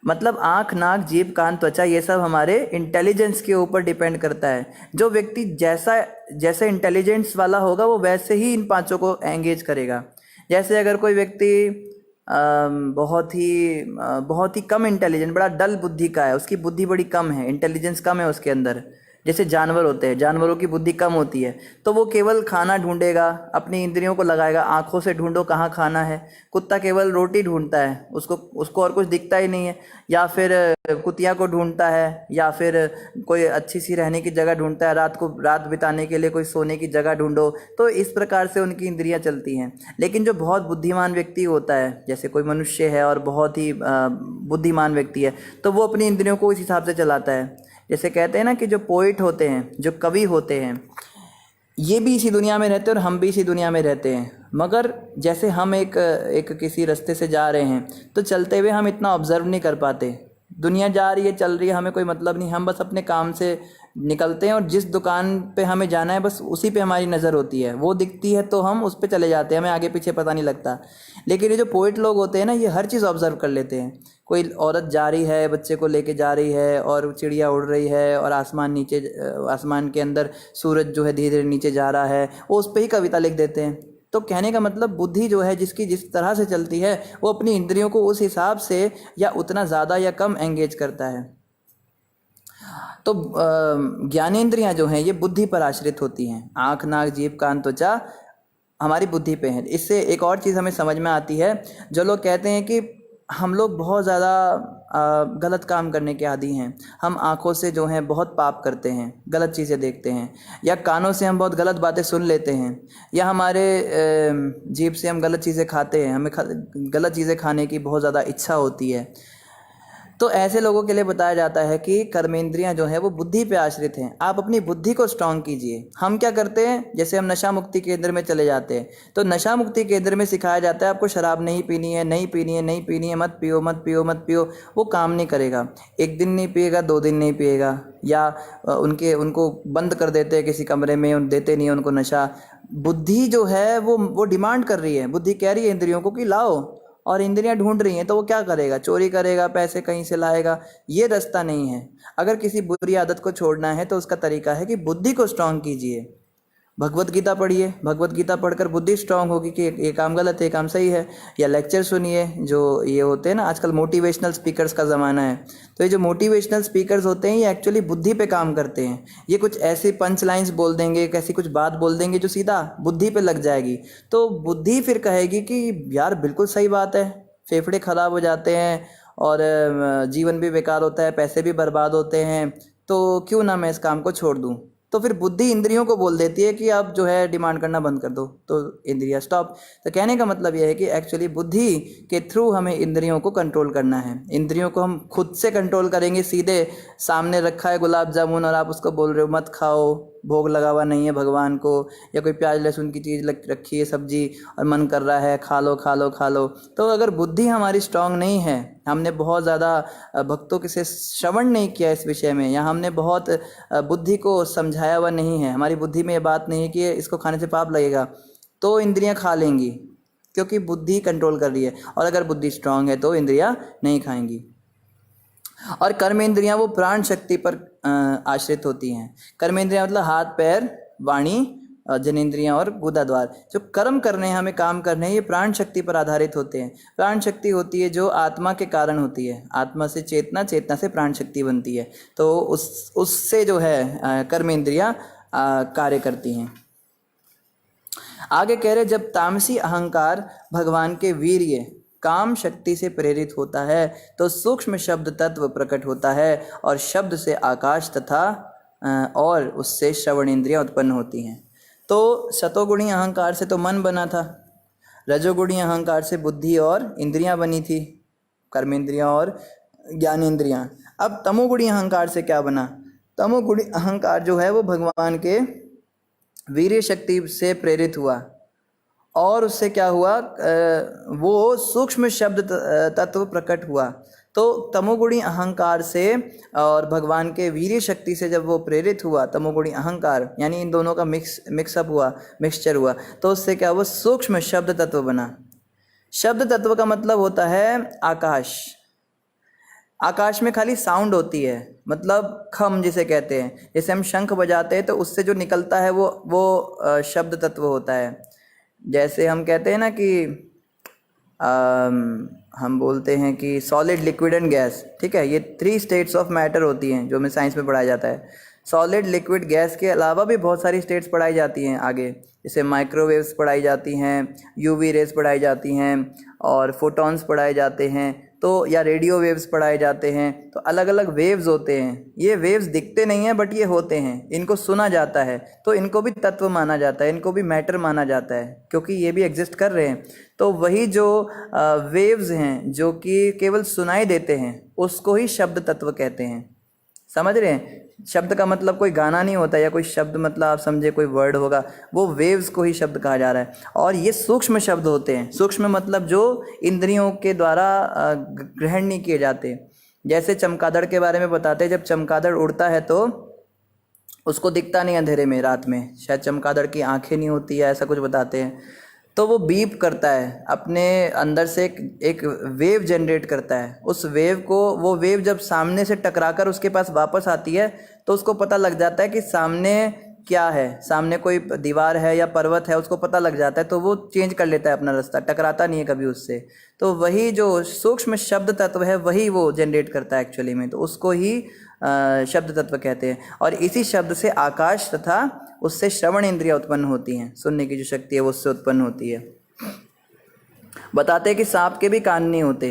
मतलब आँख, नाक, जीभ, कान, त्वचा, ये सब हमारे इंटेलिजेंस के ऊपर डिपेंड करता है। जो व्यक्ति जैसे इंटेलिजेंस वाला होगा वो वैसे ही इन 5 को एंगेज करेगा। जैसे अगर कोई व्यक्ति बहुत ही कम इंटेलिजेंट, बड़ा डल बुद्धि का है, उसकी बुद्धि बड़ी कम है, इंटेलिजेंस कम है उसके अंदर, जैसे जानवर होते हैं, जानवरों की बुद्धि कम होती है, तो वो केवल खाना ढूंढेगा, अपनी इंद्रियों को लगाएगा, आंखों से ढूंढो कहाँ खाना है। कुत्ता केवल रोटी ढूंढता है, उसको और कुछ दिखता ही नहीं है। या फिर कुतिया को ढूंढता है, या फिर कोई अच्छी सी रहने की जगह ढूंढता है, रात बिताने के लिए कोई सोने की जगह ढूंढो। तो इस प्रकार से उनकी इंद्रियां चलती हैं। लेकिन जो बहुत बुद्धिमान व्यक्ति होता है, जैसे कोई मनुष्य है और बहुत ही बुद्धिमान व्यक्ति है, तो वो अपनी इंद्रियों को इस हिसाब से चलाता है। जैसे कहते हैं ना कि जो पोइट होते हैं, जो कवि होते हैं, ये भी इसी दुनिया में रहते हैं और हम भी इसी दुनिया में रहते हैं। मगर जैसे हम एक किसी रास्ते से जा रहे हैं, तो चलते हुए हम इतना ऑब्जर्व नहीं कर पाते। दुनिया जा रही है, चल रही है, हमें कोई मतलब नहीं, हम बस अपने काम से निकलते हैं और जिस दुकान पे हमें जाना है बस उसी पे हमारी नज़र होती है, वो दिखती है तो हम उस पे चले जाते हैं, हमें आगे पीछे पता नहीं लगता। लेकिन ये जो पोइट लोग होते हैं ना, ये हर चीज़ ऑब्जर्व कर लेते हैं। कोई औरत जा रही है, बच्चे को लेके जा रही है, और चिड़िया उड़ रही है, और आसमान के अंदर सूरज जो है धीरे धीरे नीचे जा रहा है, वो उस पर ही कविता लिख देते हैं। तो कहने का मतलब बुद्धि जो है जिसकी जिस तरह से चलती है, वो अपनी इंद्रियों को उस हिसाब से या उतना ज़्यादा या कम एंगेज करता है। तो ज्ञानेंद्रियां जो हैं ये बुद्धि पर आश्रित होती हैं। आँख, नाक, जीभ, कान, त्वचा हमारी बुद्धि पे है। इससे एक और चीज़ हमें समझ में आती है, जो लोग कहते हैं कि हम लोग बहुत ज़्यादा गलत काम करने के आदी हैं, हम आँखों से जो हैं बहुत पाप करते हैं, गलत चीज़ें देखते हैं, या कानों से हम बहुत गलत बातें सुन लेते हैं, या हमारे जीभ से हम गलत चीज़ें खाते हैं, हमें गलत चीज़ें खाने की बहुत ज़्यादा इच्छा होती है। तो ऐसे लोगों के लिए बताया जाता है कि कर्मेंद्रियां जो है वो बुद्धि पे आश्रित हैं। आप अपनी बुद्धि को स्ट्रांग कीजिए। हम क्या करते हैं, जैसे हम नशा मुक्ति केंद्र में चले जाते हैं, तो नशा मुक्ति केंद्र में सिखाया जाता है आपको शराब नहीं पीनी है, नहीं पीनी है, नहीं पीनी है, मत पियो, मत पियो, मत पियो। वो काम नहीं करेगा। 1 दिन नहीं पिएगा, 2 दिन नहीं पिएगा, या उनको बंद कर देते हैं किसी कमरे में, देते नहीं है उनको नशा। बुद्धि जो है वो डिमांड कर रही है, बुद्धि कह रही है इंद्रियों को कि लाओ, और इंद्रियां ढूंढ रही हैं, तो वो क्या करेगा, चोरी करेगा, पैसे कहीं से लाएगा। ये रास्ता नहीं है। अगर किसी बुरी आदत को छोड़ना है तो उसका तरीका है कि बुद्धि को स्ट्रांग कीजिए। भगवत गीता पढ़िए, भगवत गीता पढ़कर बुद्धि स्ट्रांग होगी कि ये काम गलत है, ये काम सही है। या लेक्चर सुनिए, जो ये होते हैं ना, आजकल मोटिवेशनल स्पीकर्स का ज़माना है, तो ये जो मोटिवेशनल स्पीकर्स होते हैं ये एक्चुअली बुद्धि पे काम करते हैं। ये कुछ ऐसी पंच लाइन्स बोल देंगे, कैसी कुछ बात बोल देंगे जो सीधा बुद्धि पे लग जाएगी। तो बुद्धि फिर कहेगी कि यार बिल्कुल सही बात है, फेफड़े ख़राब हो जाते हैं और जीवन भी बेकार होता है, पैसे भी बर्बाद होते हैं, तो क्यों ना मैं इस काम को छोड़ दूँ। तो फिर बुद्धि इंद्रियों को बोल देती है कि आप जो है डिमांड करना बंद कर दो, तो इंद्रियां स्टॉप। तो कहने का मतलब यह है कि एक्चुअली बुद्धि के थ्रू हमें इंद्रियों को कंट्रोल करना है। इंद्रियों को हम खुद से कंट्रोल करेंगे। सीधे सामने रखा है गुलाब जामुन और आप उसको बोल रहे हो मत खाओ, भोग लगा हुआ नहीं है भगवान को, या कोई प्याज लहसुन की चीज़ रखी है सब्जी और मन कर रहा है खा लो खा लो खा लो, तो अगर बुद्धि हमारी स्ट्रांग नहीं है, हमने बहुत ज़्यादा भक्तों के से श्रवण नहीं किया इस विषय में, या हमने बहुत बुद्धि को समझाया हुआ नहीं है, हमारी बुद्धि में ये बात नहीं है कि इसको खाने से पाप लगेगा, तो इंद्रियां खा लेंगी, क्योंकि बुद्धि कंट्रोल कर रही है। और अगर बुद्धि स्ट्रांग है तो इंद्रियां नहीं खाएंगी। और कर्म इंद्रियां वो प्राण शक्ति पर आश्रित होती हैं। कर्म इंद्रियां मतलब हाथ पैर वाणी जनेंद्रियां और गुदाद्वार, जो कर्म करने हैं, हमें काम करने हैं, ये प्राण शक्ति पर आधारित होते हैं। प्राण शक्ति होती है जो आत्मा के कारण होती है, आत्मा से चेतना, चेतना से प्राण शक्ति बनती है, तो उससे जो है कर्म इंद्रियां कार्य करती हैं। आगे कह रहे जब तामसी अहंकार भगवान के वीर्य काम शक्ति से प्रेरित होता है तो सूक्ष्म शब्द तत्व प्रकट होता है, और शब्द से आकाश तथा और उससे श्रवण इंद्रियां उत्पन्न होती हैं। तो सतोगुणी अहंकार से तो मन बना था, रजोगुणी अहंकार से बुद्धि और इंद्रियां बनी थी, कर्मेंद्रियां और ज्ञानेंद्रियां। अब तमोगुणी अहंकार से क्या बना? तमोगुणी अहंकार जो है वो भगवान के वीर्य शक्ति से प्रेरित हुआ, और उससे क्या हुआ, वो सूक्ष्म शब्द तत्व प्रकट हुआ। तो तमोगुणी अहंकार से और भगवान के वीर्य शक्ति से जब वो प्रेरित हुआ, तमोगुणी अहंकार यानी इन दोनों का मिक्सअप हुआ, मिक्सचर हुआ, तो उससे क्या हुआ, सूक्ष्म शब्द तत्व बना। शब्द तत्व का मतलब होता है आकाश। आकाश में खाली साउंड होती है, मतलब खम जिसे कहते हैं, जैसे हम शंख बजाते हैं तो उससे जो निकलता है वो शब्द तत्व होता है। जैसे हम कहते हैं ना कि हम बोलते हैं कि सॉलिड, लिक्विड एंड गैस, ठीक है, ये 3 स्टेट्स ऑफ मैटर होती हैं जो हमें साइंस में पढ़ाया जाता है। सॉलिड, लिक्विड, गैस के अलावा भी बहुत सारी स्टेट्स पढ़ाई जाती हैं आगे, जैसे माइक्रोवेव्स पढ़ाई जाती हैं, यूवी रेज पढ़ाई जाती हैं, और फोटॉन्स पढ़ाए जाते हैं, तो या रेडियो वेव्स पढ़ाए जाते हैं। तो अलग अलग वेव्स होते हैं, ये वेव्स दिखते नहीं हैं बट ये होते हैं, इनको सुना जाता है, तो इनको भी तत्व माना जाता है, इनको भी मैटर माना जाता है, क्योंकि ये भी एग्जिस्ट कर रहे हैं। तो वही जो वेव्स हैं जो कि केवल सुनाई देते हैं, उसको ही शब्द तत्व कहते हैं। समझ रहे हैं? शब्द का मतलब कोई गाना नहीं होता, या कोई शब्द मतलब आप समझे कोई वर्ड होगा, वो वेव्स को ही शब्द कहा जा रहा है। और ये सूक्ष्म शब्द होते हैं। सूक्ष्म मतलब जो इंद्रियों के द्वारा ग्रहण नहीं किए जाते। जैसे चमगादड़ के बारे में बताते हैं, जब चमगादड़ उड़ता है तो उसको दिखता नहीं अंधेरे में, रात में शायद चमगादड़ की आंखें नहीं होती है, ऐसा कुछ बताते हैं। तो वो बीप करता है, अपने अंदर से एक वेव जनरेट करता है। उस वेव को, वो वेव जब सामने से टकराकर उसके पास वापस आती है तो उसको पता लग जाता है कि सामने क्या है, सामने कोई दीवार है या पर्वत है, उसको पता लग जाता है, तो वो चेंज कर लेता है अपना रास्ता, टकराता नहीं है कभी उससे। तो वही जो सूक्ष्म शब्द तत्व है वही वो जनरेट करता है एक्चुअली में, तो उसको ही शब्द तत्व कहते हैं। और इसी शब्द से आकाश तथा उससे श्रवण इंद्रियां उत्पन्न होती हैं, सुनने की जो शक्ति है वो उससे उत्पन्न होती है। बताते हैं कि सांप के भी कान नहीं होते,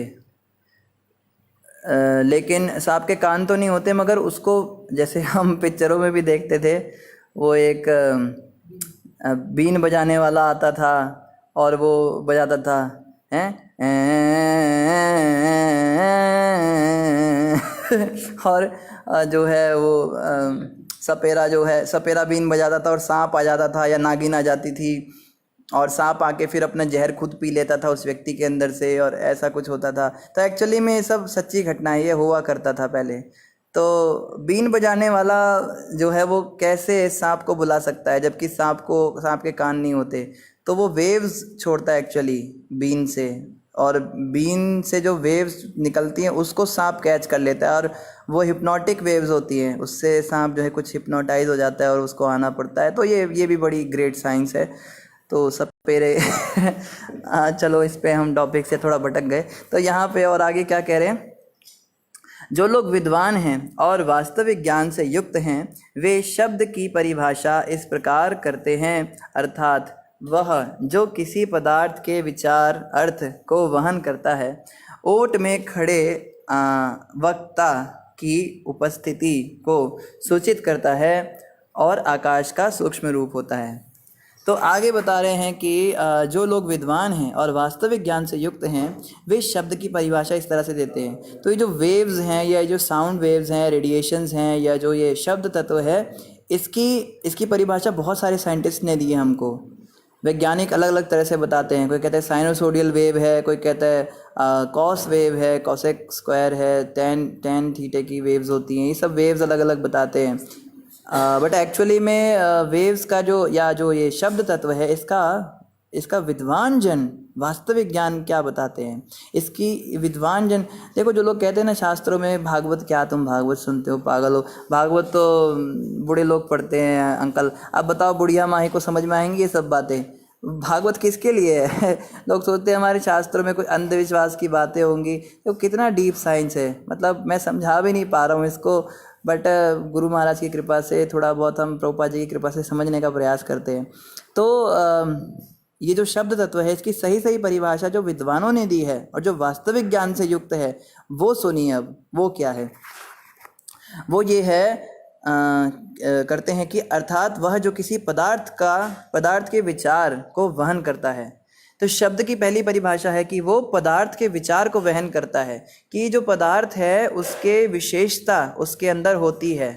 लेकिन सांप के कान तो नहीं होते, मगर उसको जैसे हम पिक्चरों में भी देखते थे, वो एक बीन बजाने वाला आता था और वो बजाता था और जो है वो सपेरा जो है, सपेरा बीन बजाता था और सांप आ जाता था या नागिन आ जाती थी, और सांप आके फिर अपना जहर खुद पी लेता था उस व्यक्ति के अंदर से, और ऐसा कुछ होता था। तो एक्चुअली में ये सब सच्ची घटनाएं, ये हुआ करता था पहले। तो बीन बजाने वाला जो है वो कैसे सांप को बुला सकता है, जबकि सांप के कान नहीं होते। तो वो वेव्स छोड़ता है एक्चुअली बीन से, और बीन से जो वेव्स निकलती हैं उसको सांप कैच कर लेता है, और वो हिप्नोटिक वेव्स होती हैं, उससे सांप जो है कुछ हिप्नोटाइज हो जाता है और उसको आना पड़ता है। तो ये भी बड़ी ग्रेट साइंस है। तो सपेरे चलो इस पे हम टॉपिक से थोड़ा भटक गए। तो यहाँ पे और आगे क्या कह रहे हैं, जो लोग विद्वान हैं और वास्तविक ज्ञान से युक्त हैं वे शब्द की परिभाषा इस प्रकार करते हैं, अर्थात वह जो किसी पदार्थ के विचार अर्थ को वहन करता है, ओट में खड़े वक्ता की उपस्थिति को सूचित करता है और आकाश का सूक्ष्म रूप होता है। तो आगे बता रहे हैं कि जो लोग विद्वान हैं और वास्तविक ज्ञान से युक्त हैं वे शब्द की परिभाषा इस तरह से देते हैं। तो ये जो वेव्स हैं या जो साउंड वेव्स हैं, रेडिएशंस हैं, या जो ये शब्द तत्व है, इसकी इसकी परिभाषा बहुत सारे साइंटिस्ट ने दी है हमको। वैज्ञानिक अलग अलग तरह से बताते हैं। कोई कहता है साइनोसोडियल वेव है, कोई कहता है कॉस वेव है, कॉसेक स्क्वायर है, टेन थीटे की वेव्स होती हैं। ये सब वेव्स अलग अलग बताते हैं। बट एक्चुअली में वेव्स का जो ये शब्द तत्व है, इसका विद्वान जन वास्तविक ज्ञान क्या बताते हैं। इसकी विद्वान जन, देखो जो लोग कहते हैं ना शास्त्रों में, भागवत क्या तुम भागवत सुनते हो, पागल हो, भागवत तो बूढ़े लोग पढ़ते हैं अंकल। अब बताओ बुढ़िया माही को समझ में आएंगी ये सब बातें? भागवत किसके लिए है? लोग सोचते हैं हमारे शास्त्रों में कोई अंधविश्वास की बातें होंगी। तो कितना डीप साइंस है, मतलब मैं समझा भी नहीं पा रहा हूँ इसको, बट गुरु महाराज की कृपा से थोड़ा बहुत, हम प्रभुपाद जी की कृपा से समझने का प्रयास करते हैं। तो ये जो शब्द तत्व है, इसकी सही सही परिभाषा जो विद्वानों ने दी है और जो वास्तविक ज्ञान से युक्त है, वो सुनिए। अब वो क्या है? वो ये है, करते हैं कि अर्थात वह जो किसी पदार्थ के विचार को वहन करता है। तो शब्द की पहली परिभाषा है कि वो पदार्थ के विचार को वहन करता है, कि जो पदार्थ है उसके विशेषता उसके अंदर होती है,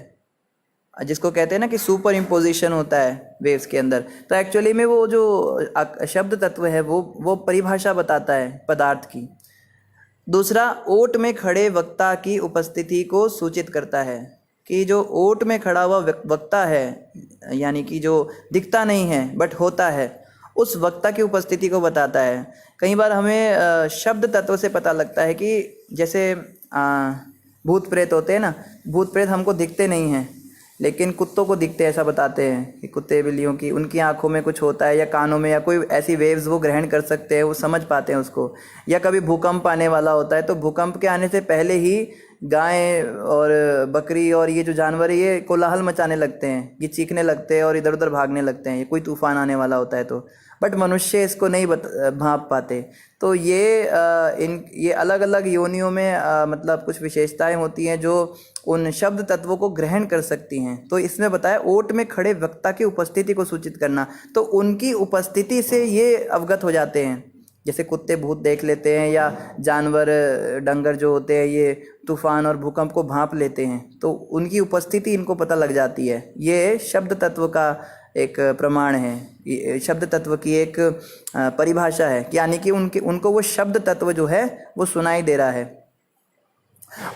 जिसको कहते हैं ना कि सुपर इम्पोजिशन होता है वेव्स के अंदर। तो एक्चुअली में वो जो शब्द तत्व है वो परिभाषा बताता है पदार्थ की। दूसरा, ओट में खड़े वक्ता की उपस्थिति को सूचित करता है, कि जो ओट में खड़ा हुआ वक्ता है, यानी कि जो दिखता नहीं है बट होता है, उस वक्ता की उपस्थिति को बताता है। कई बार हमें शब्द तत्व से पता लगता है कि जैसे भूत प्रेत होते हैं ना, भूत प्रेत हमको दिखते नहीं हैं लेकिन कुत्तों को दिखते हैं, ऐसा बताते हैं कि कुत्ते बिल्लियों की उनकी आंखों में कुछ होता है, या कानों में, या कोई ऐसी वेव्स वो ग्रहण कर सकते हैं, वो समझ पाते हैं उसको। या कभी भूकंप आने वाला होता है तो भूकंप के आने से पहले ही गाय और बकरी और ये जो जानवर है ये कोलाहल मचाने लगते हैं, ये चीखने लगते हैं और इधर उधर भागने लगते हैं, ये कोई तूफान आने वाला होता है तो। बट मनुष्य इसको नहीं भांप पाते। तो ये अलग अलग योनियों में मतलब कुछ विशेषताएं होती हैं जो उन शब्द तत्वों को ग्रहण कर सकती हैं। तो इसमें बताया ओट में खड़े वक्ता की उपस्थिति को सूचित करना, तो उनकी उपस्थिति से ये अवगत हो जाते हैं। जैसे कुत्ते भूत देख लेते हैं, या जानवर डंगर जो होते हैं ये तूफान और भूकंप को भांप लेते हैं, तो उनकी उपस्थिति इनको पता लग जाती है। ये शब्द तत्व का एक प्रमाण है, शब्द तत्व की एक परिभाषा है, यानी कि उनको वो शब्द तत्व जो है वो सुनाई दे रहा है।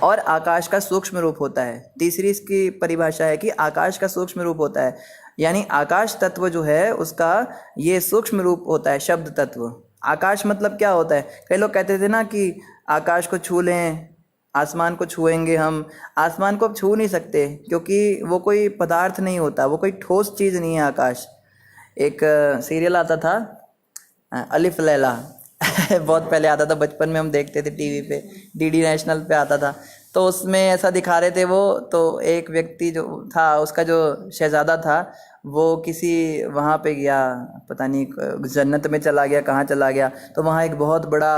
और आकाश का सूक्ष्म रूप होता है। तीसरी इसकी परिभाषा है कि आकाश का सूक्ष्म रूप होता है, यानी आकाश तत्व जो है उसका ये सूक्ष्म रूप होता है शब्द तत्व। आकाश मतलब क्या होता है? कई लोग कहते थे ना कि आकाश को छू लें, आसमान को छुएंगे हम। आसमान को अब छू नहीं सकते क्योंकि वो कोई पदार्थ नहीं होता, वो कोई ठोस चीज़ नहीं है आकाश। एक सीरियल आता था अलिफ लैला बहुत पहले आता था, बचपन में हम देखते थे टीवी पे, डीडी नेशनल पे आता था। तो उसमें ऐसा दिखा रहे थे वो, तो एक व्यक्ति जो था उसका जो शहज़ादा था वो किसी वहाँ पे गया, पता नहीं जन्नत में चला गया, कहाँ चला गया। तो वहाँ एक बहुत बड़ा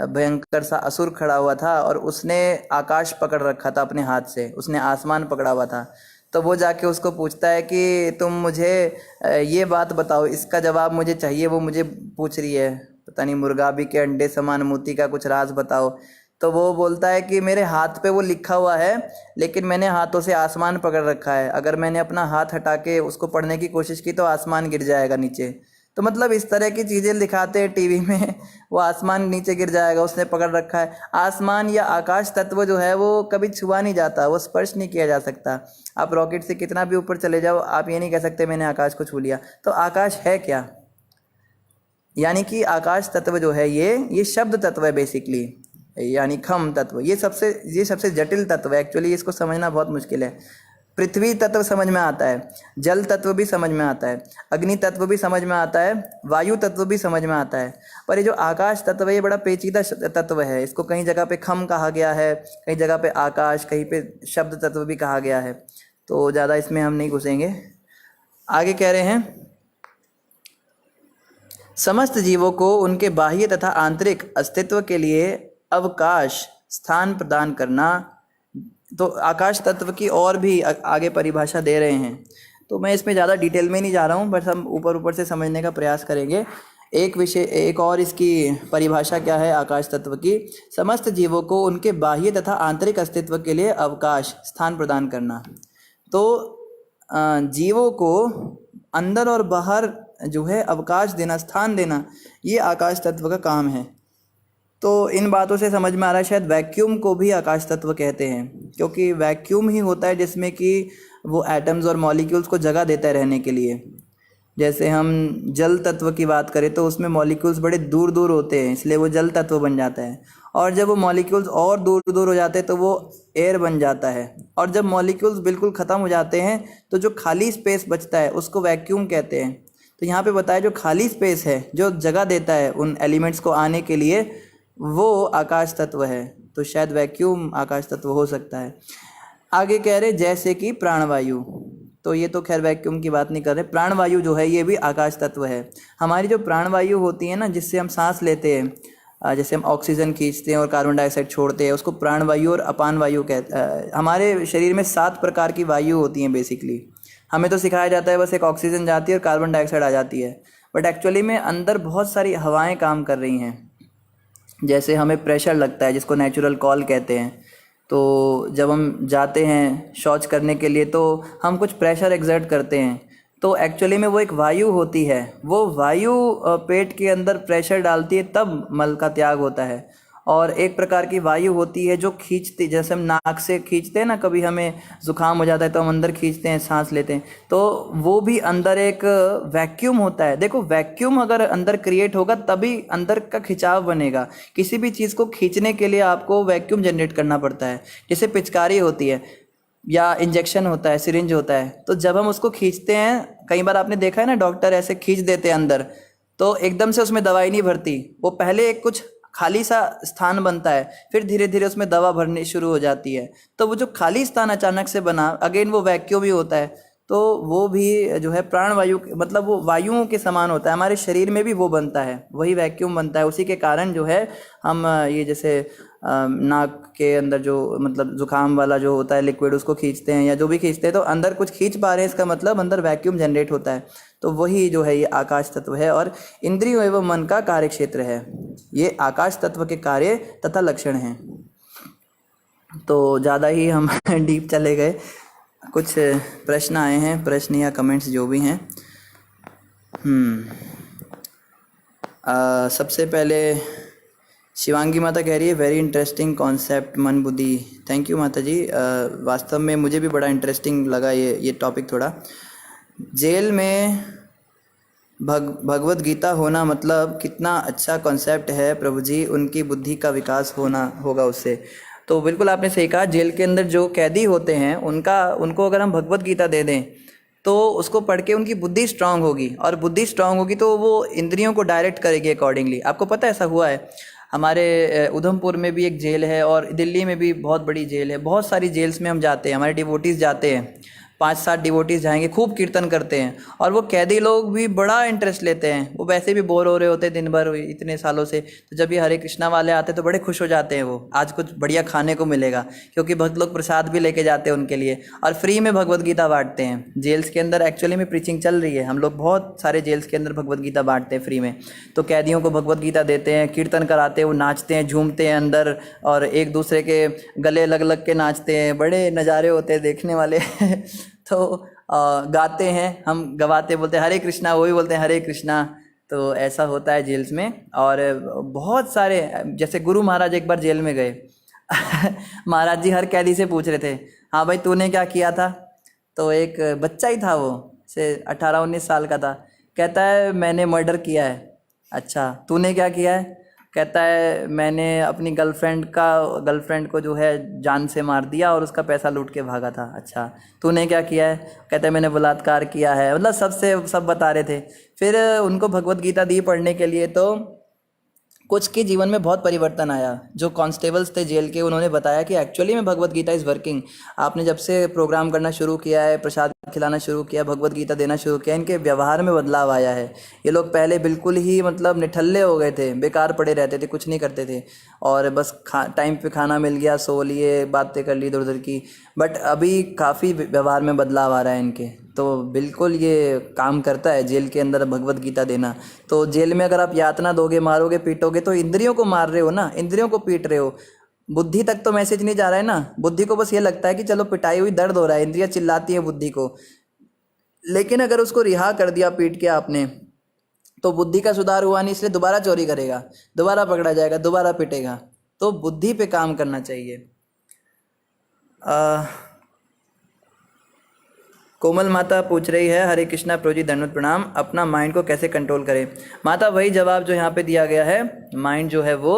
भयंकर सा असुर खड़ा हुआ था और उसने आकाश पकड़ रखा था अपने हाथ से, उसने आसमान पकड़ा हुआ था। तो वो जाके उसको पूछता है कि तुम मुझे ये बात बताओ, इसका जवाब मुझे चाहिए। वो मुझे पूछ रही है, पता नहीं मुर्गाबी के अंडे समान मोती का कुछ राज बताओ। तो वो बोलता है कि मेरे हाथ पे वो लिखा हुआ है, लेकिन मैंने हाथों से आसमान पकड़ रखा है। अगर मैंने अपना हाथ हटा के उसको पढ़ने की कोशिश की तो आसमान गिर जाएगा नीचे। तो मतलब इस तरह की चीज़ें दिखाते हैं टीवी में, वो आसमान नीचे गिर जाएगा, उसने पकड़ रखा है। आसमान या आकाश तत्व जो है वो कभी छुआ नहीं जाता, वो स्पर्श नहीं किया जा सकता। आप रॉकेट से कितना भी ऊपर चले जाओ, आप ये नहीं कह सकते मैंने आकाश को छू लिया। तो आकाश है क्या? यानी कि आकाश तत्व जो है ये शब्द तत्व है बेसिकली, यानी खम तत्व। ये सबसे जटिल तत्व है एक्चुअली, इसको समझना बहुत मुश्किल है। पृथ्वी तत्व समझ में आता है, जल तत्व भी समझ में आता है, अग्नि तत्व भी समझ में आता है, वायु तत्व भी समझ में आता है। पर ये जो आकाश तत्व है ये बड़ा पेचीदा तत्व है। इसको कहीं जगह पे खम कहा गया है, कहीं जगह पे आकाश, कहीं पे शब्द तत्व भी कहा गया है। तो ज़्यादा इसमें हम नहीं घुसेंगे। आगे कह रहे हैं, समस्त जीवों को उनके बाह्य तथा आंतरिक अस्तित्व के लिए अवकाश स्थान प्रदान करना। तो आकाश तत्व की और भी आगे परिभाषा दे रहे हैं, तो मैं इसमें ज़्यादा डिटेल में नहीं जा रहा हूँ, बस हम ऊपर से समझने का प्रयास करेंगे। एक और इसकी परिभाषा क्या है आकाश तत्व की? समस्त जीवों को उनके बाह्य तथा आंतरिक अस्तित्व के लिए अवकाश स्थान प्रदान करना। तो जीवों को अंदर और बाहर जो है अवकाश देना, स्थान देना, ये आकाश तत्व का काम है। तो इन बातों से समझ में आ रहा है शायद वैक्यूम को भी आकाश तत्व कहते हैं, क्योंकि वैक्यूम ही होता है जिसमें कि वो एटम्स और मॉलिक्यूल्स को जगह देता है रहने के लिए। जैसे हम जल तत्व की बात करें तो उसमें मॉलिक्यूल्स बड़े दूर दूर होते हैं, इसलिए वो जल तत्व बन जाता है। और जब वो मॉलिक्यूल्स और दूर दूर हो जाते हैं तो वो एयर बन जाता है। और जब मॉलिक्यूल्स बिल्कुल ख़त्म हो जाते हैं तो जो खाली स्पेस बचता है उसको वैक्यूम कहते हैं। तो यहाँ पे बताया जो खाली स्पेस है, जो जगह देता है उन एलिमेंट्स को आने के लिए, वो आकाश तत्व है। तो शायद वैक्यूम आकाश तत्व हो सकता है। आगे कह रहे जैसे कि प्राणवायु, तो ये तो खैर वैक्यूम की बात नहीं कर रहे। प्राणवायु जो है ये भी आकाश तत्व है। हमारी जो प्राणवायु होती है ना, जिससे हम सांस लेते हैं, जैसे हम ऑक्सीजन खींचते हैं और कार्बन डाइऑक्साइड छोड़ते हैं, उसको प्राणवायु और अपान वायु कहते हैं। हमारे शरीर में 7 प्रकार की वायु होती हैं बेसिकली। हमें तो सिखाया जाता है बस एक ऑक्सीजन जाती है और कार्बन डाइऑक्साइड आ जाती है, बट एक्चुअली में अंदर बहुत सारी हवाएं काम कर रही हैं। जैसे हमें प्रेशर लगता है जिसको नेचुरल कॉल कहते हैं। तो जब हम जाते हैं शौच करने के लिए तो हम कुछ प्रेशर एक्सर्ट करते हैं, तो एक्चुअली में वो एक वायु होती है। वो वायु पेट के अंदर प्रेशर डालती है, तब मल का त्याग होता है। और एक प्रकार की वायु होती है जो खींचती, जैसे हम नाक से खींचते हैं ना, कभी हमें ज़ुकाम हो जाता है तो हम अंदर खींचते हैं, सांस लेते हैं, तो वो भी अंदर एक वैक्यूम होता है। देखो वैक्यूम अगर अंदर क्रिएट होगा तभी अंदर का खिंचाव बनेगा। किसी भी चीज़ को खींचने के लिए आपको वैक्यूम जनरेट करना पड़ता है। जैसे पिचकारी होती है या इंजेक्शन होता है, सिरिंज होता है, तो जब हम उसको खींचते हैं, कई बार आपने देखा है ना, डॉक्टर ऐसे खींच देते हैं अंदर, तो एकदम से उसमें दवाई नहीं भरती। वो पहले एक कुछ खाली सा स्थान बनता है, फिर धीरे धीरे उसमें दवा भरनी शुरू हो जाती है। तो वो जो खाली स्थान अचानक से बना, अगेन वो वैक्यूम ही होता है। तो वो भी जो है प्राणवायु, मतलब वो वायुओं के समान होता है। हमारे शरीर में भी वो बनता है, वही वैक्यूम बनता है। उसी के कारण जो है हम ये जैसे नाक के अंदर जो मतलब जुकाम वाला जो होता है लिक्विड, उसको खींचते हैं या जो भी खींचते हैं, तो अंदर कुछ खींच पा रहे हैं, इसका मतलब अंदर वैक्यूम जनरेट होता है। तो वही जो है ये आकाश तत्व है और इंद्रियों एवं मन का कार्य क्षेत्र है। ये आकाश तत्व के कार्य तथा लक्षण हैं। तो ज़्यादा ही हम डीप चले गए। कुछ प्रश्न आए हैं, प्रश्न या कमेंट्स जो भी हैं। सबसे पहले शिवांगी माता कह रही है वेरी इंटरेस्टिंग कॉन्सेप्ट मन बुद्धि। थैंक यू माता जी। वास्तव में मुझे भी बड़ा इंटरेस्टिंग लगा ये टॉपिक थोड़ा। जेल में भगवत गीता होना मतलब कितना अच्छा कॉन्सेप्ट है प्रभु जी, उनकी बुद्धि का विकास होना होगा उससे। तो बिल्कुल आपने सही कहा, जेल के अंदर जो कैदी होते हैं उनको अगर हम भगवत गीता दे दें तो उसको पढ़ के उनकी बुद्धि स्ट्रांग होगी, और बुद्धि स्ट्रांग होगी तो वो इंद्रियों को डायरेक्ट करेगी अकॉर्डिंगली। आपको पता है ऐसा हुआ है, हमारे उधमपुर में भी एक जेल है और दिल्ली में भी बहुत बड़ी जेल है। बहुत सारी जेल्स में हम जाते हैं, हमारे डिवोटीज़ जाते हैं, 5-7 डिवोटीज़ जाएंगे, खूब कीर्तन करते हैं। और वो कैदी लोग भी बड़ा इंटरेस्ट लेते हैं। वो वैसे भी बोर हो रहे होते हैं दिन भर इतने सालों से, तो जब ये हरे कृष्णा वाले आते हैं तो बड़े खुश हो जाते हैं। वो आज कुछ बढ़िया खाने को मिलेगा, क्योंकि भक्त लोग प्रसाद भी लेके जाते हैं उनके लिए, और फ्री में भगवत गीता बांटते हैं। जेल्स के अंदर एक्चुअली में प्रीचिंग चल रही है, हम लोग बहुत सारे जेल्स के अंदर भगवत गीता बांटते हैं फ्री में। तो कैदियों को भगवत गीता देते हैं, कीर्तन कराते हैं, वो नाचते हैं, झूमते हैं अंदर, और एक दूसरे के गले लग लग के नाचते हैं। बड़े नज़ारे होते हैं देखने वाले। तो गाते हैं, हम गवाते बोलते हैं हरे कृष्णा, वो भी बोलते हैं हरे कृष्णा। तो ऐसा होता है जेल्स में। और बहुत सारे, जैसे गुरु महाराज एक बार जेल में गए। महाराज जी हर कैदी से पूछ रहे थे, हाँ भाई तूने क्या किया था? तो एक बच्चा ही था, वो से 18-19 साल का था। कहता है मैंने मर्डर किया है। अच्छा, तूने क्या किया है? कहता है मैंने अपनी गर्लफ्रेंड को जो है जान से मार दिया और उसका पैसा लूट के भागा था। अच्छा, तूने क्या किया है? कहता है मैंने बलात्कार किया है। मतलब सब बता रहे थे। फिर उनको भगवत गीता दी पढ़ने के लिए, तो कुछ के जीवन में बहुत परिवर्तन आया। जो कांस्टेबल्स थे जेल के, उन्होंने बताया कि एक्चुअली में भगवत गीता इज़ वर्किंग। आपने जब से प्रोग्राम करना शुरू किया है, प्रसाद खिलाना शुरू किया, भगवत गीता देना शुरू किया, इनके व्यवहार में बदलाव आया है। ये लोग पहले बिल्कुल ही मतलब निठल्ले हो गए थे, बेकार पड़े रहते थे, कुछ नहीं करते थे, और बस टाइम पे खाना मिल गया, सो लिए, बातें कर ली इधर उधर की। बट अभी काफ़ी व्यवहार में बदलाव आ रहा है इनके। तो बिल्कुल ये काम करता है जेल के अंदर भगवत गीता देना। तो जेल में अगर आप यातना दोगे, मारोगे, पीटोगे, तो इंद्रियों को मार रहे हो ना, इंद्रियों को पीट रहे हो। बुद्धि तक तो मैसेज नहीं जा रहा है ना। बुद्धि को बस ये लगता है कि चलो पिटाई हुई, दर्द हो रहा है, इंद्रियां चिल्लाती हैं बुद्धि को। लेकिन अगर उसको रिहा कर दिया पीट के आपने, तो बुद्धि का सुधार हुआ नहीं, इसलिए दोबारा चोरी करेगा, दोबारा पकड़ा जाएगा, दोबारा पिटेगा। तो बुद्धि पे काम करना चाहिए। कोमल माता पूछ रही है, हरे कृष्णा प्रभु जी, दंडवत प्रणाम, अपना माइंड को कैसे कंट्रोल करें? माता वही जवाब जो यहाँ पे दिया गया है, माइंड जो है वो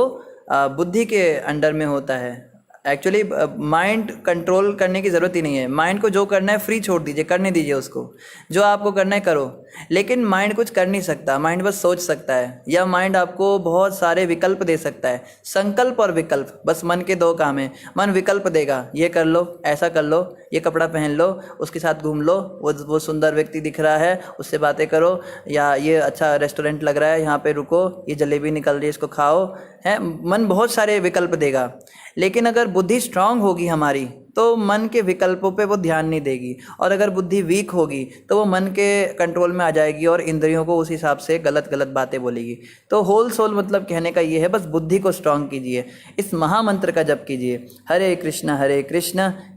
बुद्धि के अंडर में होता है। एक्चुअली माइंड कंट्रोल करने की ज़रूरत ही नहीं है। माइंड को जो करना है फ्री छोड़ दीजिए, करने दीजिए उसको, जो आपको करना है करो। लेकिन माइंड कुछ कर नहीं सकता, माइंड बस सोच सकता है, या माइंड आपको बहुत सारे विकल्प दे सकता है। संकल्प और विकल्प, बस मन के दो काम है। मन विकल्प देगा, ये कर लो, ऐसा कर लो, ये कपड़ा पहन लो, उसके साथ घूम लो, वो सुंदर व्यक्ति दिख रहा है उससे बातें करो, या ये अच्छा रेस्टोरेंट लग रहा है यहाँ पे रुको, ये जलेबी निकल रही है इसको खाओ, है। मन बहुत सारे विकल्प देगा। लेकिन अगर बुद्धि स्ट्रांग होगी हमारी, तो मन के विकल्पों पे वो ध्यान नहीं देगी। और अगर बुद्धि वीक होगी तो वो मन के कंट्रोल में आ जाएगी और इंद्रियों को उस हिसाब से गलत गलत बातें बोलेगी। तो होल सोल मतलब कहने का ये है, बस बुद्धि को स्ट्रांग कीजिए, इस महामंत्र का जप कीजिए, हरे कृष्ण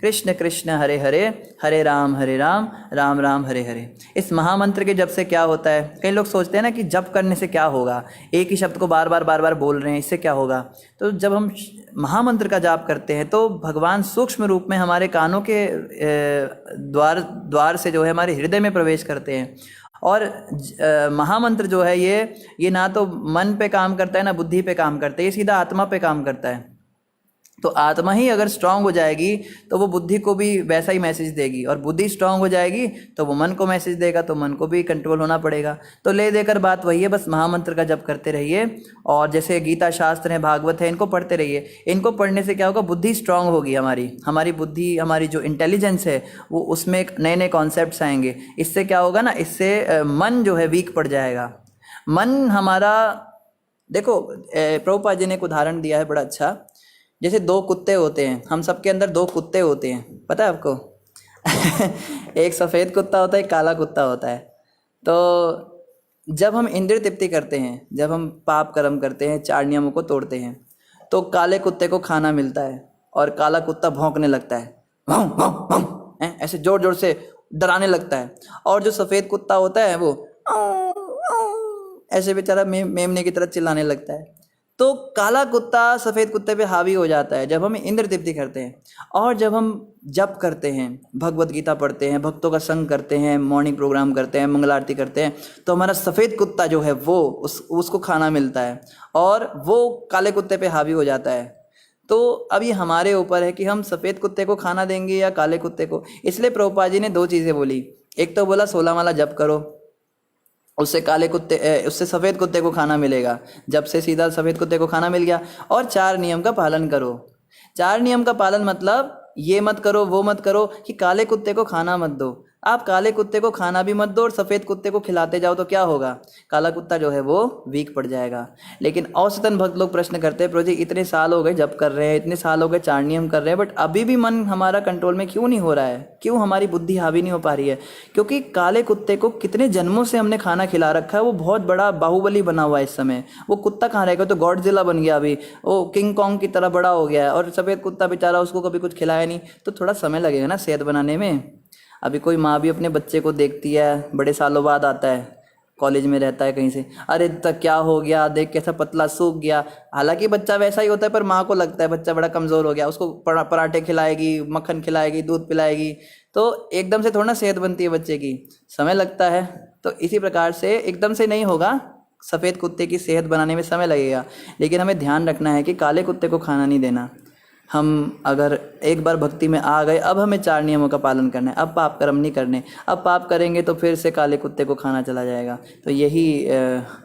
कृष्ण कृष्ण हरे हरे, हरे राम राम राम हरे हरे। इस महामंत्र के जप से क्या होता है? कई लोग सोचते हैं ना कि जप करने से क्या होगा, एक ही शब्द को बार बार बोल रहे हैं, इससे क्या होगा? तो जब हम महामंत्र का जाप करते हैं तो भगवान सूक्ष्म रूप में हमारे कानों के द्वार से जो है हमारे हृदय में प्रवेश करते हैं। और महामंत्र जो है ये ना तो मन पे काम करता है ना बुद्धि पे काम करता है, ये सीधा आत्मा पे काम करता है। तो आत्मा ही अगर स्ट्रांग हो जाएगी तो वो बुद्धि को भी वैसा ही मैसेज देगी, और बुद्धि स्ट्रांग हो जाएगी तो वो मन को मैसेज देगा, तो मन को भी कंट्रोल होना पड़ेगा। तो ले देकर बात वही है, बस महामंत्र का जप करते रहिए। और जैसे गीता शास्त्र है, भागवत है, इनको पढ़ते रहिए। इनको पढ़ने से क्या होगा? बुद्धि स्ट्रांग होगी हमारी बुद्धि, हमारी जो इंटेलिजेंस है वो उसमें नए नए कॉन्सेप्ट्स आएंगे। इससे क्या होगा ना, इससे मन जो है वीक पड़ जाएगा। मन हमारा, देखो प्रभुपाद जी ने एक उदाहरण दिया है बड़ा अच्छा। जैसे दो कुत्ते होते हैं, हम सबके अंदर दो कुत्ते होते हैं, पता है आपको? एक सफ़ेद कुत्ता होता है, एक काला कुत्ता होता है। तो जब हम इंद्रिय तृप्ति करते हैं, जब हम पाप कर्म करते हैं, 4 नियमों को तोड़ते हैं, तो काले कुत्ते को खाना मिलता है और काला कुत्ता भौंकने लगता है, भौं भौं भौं, ऐसे जोर जोर से डराने लगता है। और जो सफ़ेद कुत्ता होता है वो ऐसे बेचारा मेमने की तरह चिल्लाने लगता है। तो काला कुत्ता सफ़ेद कुत्ते पे हावी हो जाता है जब हम इंद्र तृप्ति करते हैं। और जब हम जप करते हैं, भगवत गीता पढ़ते हैं, भक्तों का संग करते हैं, मॉर्निंग प्रोग्राम करते हैं, मंगल आरती करते हैं, तो हमारा सफ़ेद कुत्ता जो है वो उसको खाना मिलता है और वो काले कुत्ते पे हावी हो जाता है। तो अब ये हमारे ऊपर है कि हम सफ़ेद कुत्ते को खाना देंगे या काले कुत्ते को। इसलिए प्रभुपाद जी ने 2 चीज़ें बोली। एक तो बोला 16 माला जप करो, उससे सफ़ेद कुत्ते को खाना मिलेगा, जब से सीधा सफ़ेद कुत्ते को खाना मिल गया। और 4 नियम का पालन करो। 4 नियम का पालन मतलब ये मत करो, वो मत करो कि काले कुत्ते को खाना मत दो। आप काले कुत्ते को खाना भी मत दो और सफ़ेद कुत्ते को खिलाते जाओ, तो क्या होगा? काला कुत्ता जो है वो वीक पड़ जाएगा। लेकिन औसतन भक्त लोग प्रश्न करते हैं, प्रभु जी इतने साल हो गए जप कर रहे हैं, इतने साल हो गए 4 नियम कर रहे हैं, बट अभी भी मन हमारा कंट्रोल में क्यों नहीं हो रहा है? क्यों हमारी बुद्धि हावी नहीं हो पा रही है? क्योंकि काले कुत्ते को कितने जन्मों से हमने खाना खिला रखा है, वो बहुत बड़ा बाहुबली बना हुआ है इस समय। वो कुत्ता कहाँ रहेगा? तो गॉडजिला बन गया, अभी वो किंग कॉन्ग की तरह बड़ा हो गया है। और सफ़ेद कुत्ता बेचारा, उसको कभी कुछ खिलाया नहीं, तो थोड़ा समय लगेगा ना सेहत बनाने में। अभी कोई माँ भी अपने बच्चे को देखती है, बड़े सालों बाद आता है, कॉलेज में रहता है कहीं से, अरे तक क्या हो गया, देख कैसा पतला सूख गया। हालांकि बच्चा वैसा ही होता है, पर माँ को लगता है बच्चा बड़ा कमज़ोर हो गया। उसको पराठे खिलाएगी, मक्खन खिलाएगी, दूध पिलाएगी, तो एकदम से थोड़ा ना सेहत बनती है बच्चे की, समय लगता है। तो इसी प्रकार से एकदम से नहीं होगा, सफ़ेद कुत्ते की सेहत बनाने में समय लगेगा। लेकिन हमें ध्यान रखना है कि काले कुत्ते को खाना नहीं देना। हम अगर एक बार भक्ति में आ गए, अब हमें 4 नियमों का पालन करना है, अब पाप कर्म नहीं करने। अब पाप करेंगे तो फिर से काले कुत्ते को खाना चला जाएगा। तो यही